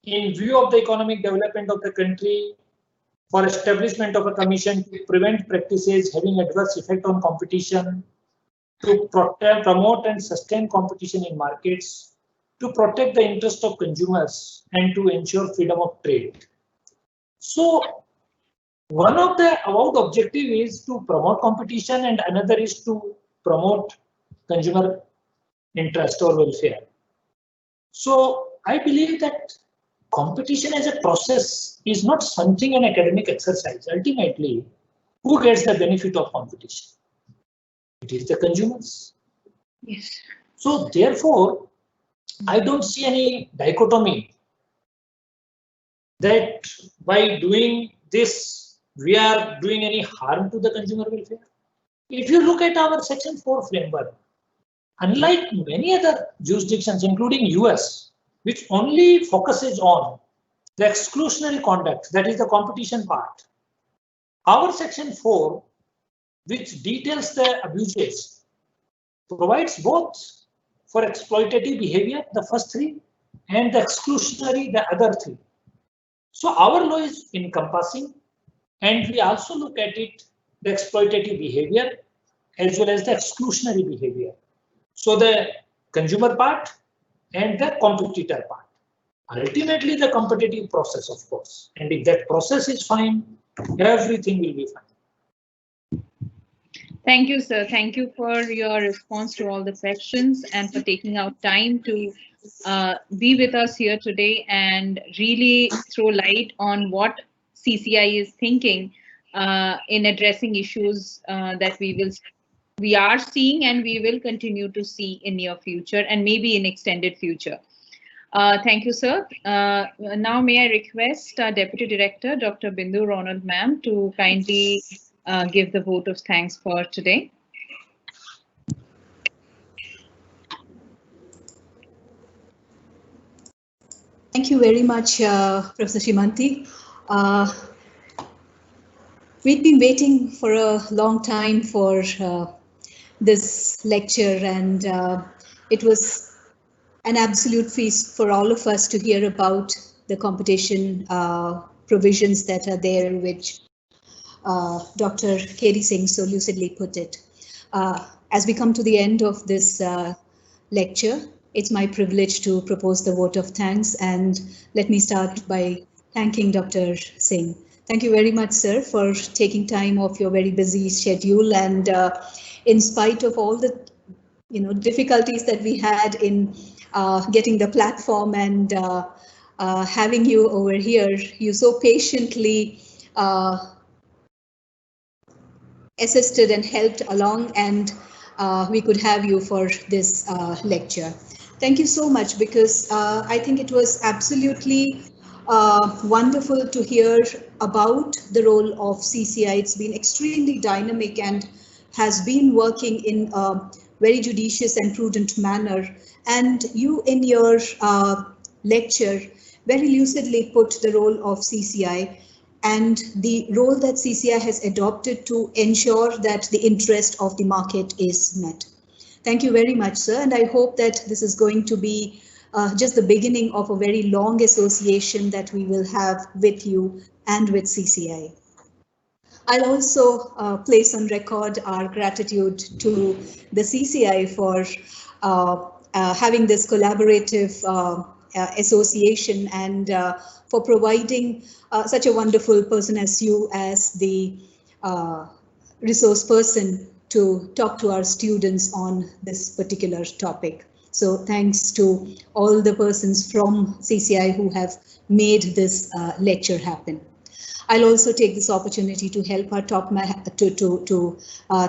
in view of the economic development of the country, for establishment of a commission to prevent practices having adverse effect on competition, to promote and sustain competition in markets, to protect the interest of consumers, and to ensure freedom of trade. So one of the avowed objective is to promote competition, and another is to promote consumer interest or welfare. So I believe that competition as a process is not something an academic exercise. Ultimately, who gets the benefit of competition? It is the consumers. Yes. So therefore, I don't see any dichotomy that by doing this, we are doing any harm to the consumer welfare. If you look at our Section 4 framework, unlike many other jurisdictions, including US, which only focuses on the exclusionary conduct, that is the competition part, our Section 4, which details the abuses, provides both for exploitative behavior, the first three, and the exclusionary, the other three. So our law is encompassing, and we also look at it, the exploitative behavior as well as the exclusionary behavior. So the consumer part and the competitor part. Ultimately, the competitive process, of course. And if that process is fine, everything will be fine. Thank you, sir. Thank you for your response to all the questions and for taking out time to be with us here today and really throw light on what CCI is thinking in addressing issues that we are seeing and we will continue to see in near future and maybe in extended future. Thank you, sir. Now may I request our Deputy Director, Dr. Bindu Ronald ma'am, to kindly give the vote of thanks for today. Thank you very much, Professor Srimanti. We've been waiting for a long time for this lecture, and it was an absolute feast for all of us to hear about the competition provisions that are there, which Dr. K.D. Singh so lucidly put it. As we come to the end of this lecture, it's my privilege to propose the vote of thanks, and let me start by thanking Dr. Singh. Thank you very much, sir, for taking time off your very busy schedule, and in spite of all the difficulties that we had in getting the platform and having you over here, you so patiently assisted and helped along, and we could have you for this lecture. Thank you so much, because I think it was absolutely wonderful to hear about the role of CCI. It's been extremely dynamic and has been working in a very judicious and prudent manner. And you in your lecture very lucidly put the role of CCI and the role that CCI has adopted to ensure that the interest of the market is met. Thank you very much, sir, and I hope that this is going to be just the beginning of a very long association that we will have with you and with CCI. I'll also place on record our gratitude to the CCI for having this collaborative association and for providing such a wonderful person as you as the resource person to talk to our students on this particular topic. So thanks to all the persons from CCI who have made this lecture happen. I'll also take this opportunity to help our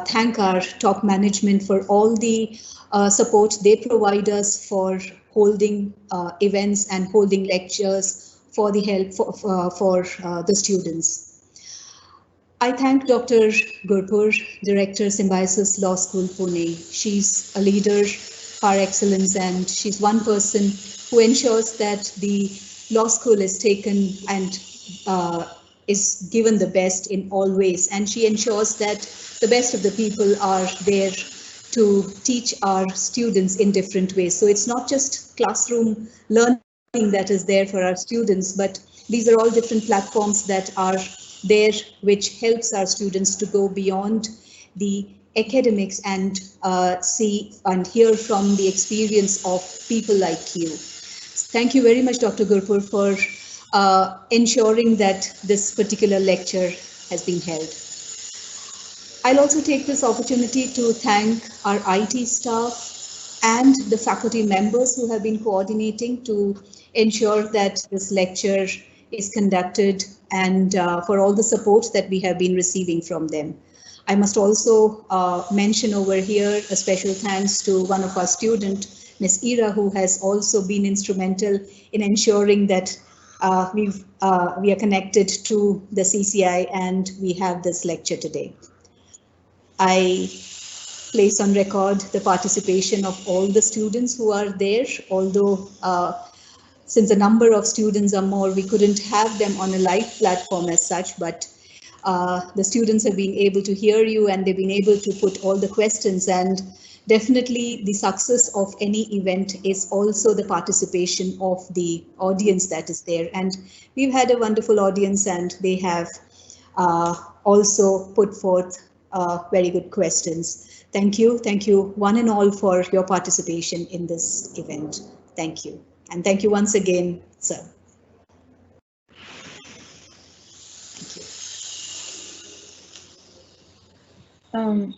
thank our top management for all the support they provide us for holding events and holding lectures for the help for the students. I thank Dr. Gurpur, Director, Symbiosis Law School, Pune. She's a leader par excellence, and she's one person who ensures that the law school is taken and is given the best in all ways. And she ensures that the best of the people are there to teach our students in different ways. So it's not just classroom learning that is there for our students, but these are all different platforms that are there, which helps our students to go beyond the academics and see and hear from the experience of people like you. Thank you very much, Dr. Gurpur, for ensuring that this particular lecture has been held. I'll also take this opportunity to thank our IT staff and the faculty members who have been coordinating to ensure that this lecture is conducted and for all the support that we have been receiving from them. I must also mention over here a special thanks to one of our students, Ms. Ira, who has also been instrumental in ensuring that we are connected to the CCI and we have this lecture today. I place on record the participation of all the students who are there, although since the number of students are more, we couldn't have them on a live platform as such, but the students have been able to hear you and they've been able to put all the questions, and definitely the success of any event is also the participation of the audience that is there. And we've had a wonderful audience and they have also put forth very good questions. Thank you one and all for your participation in this event. Thank you. And thank you once again, sir. Thank you.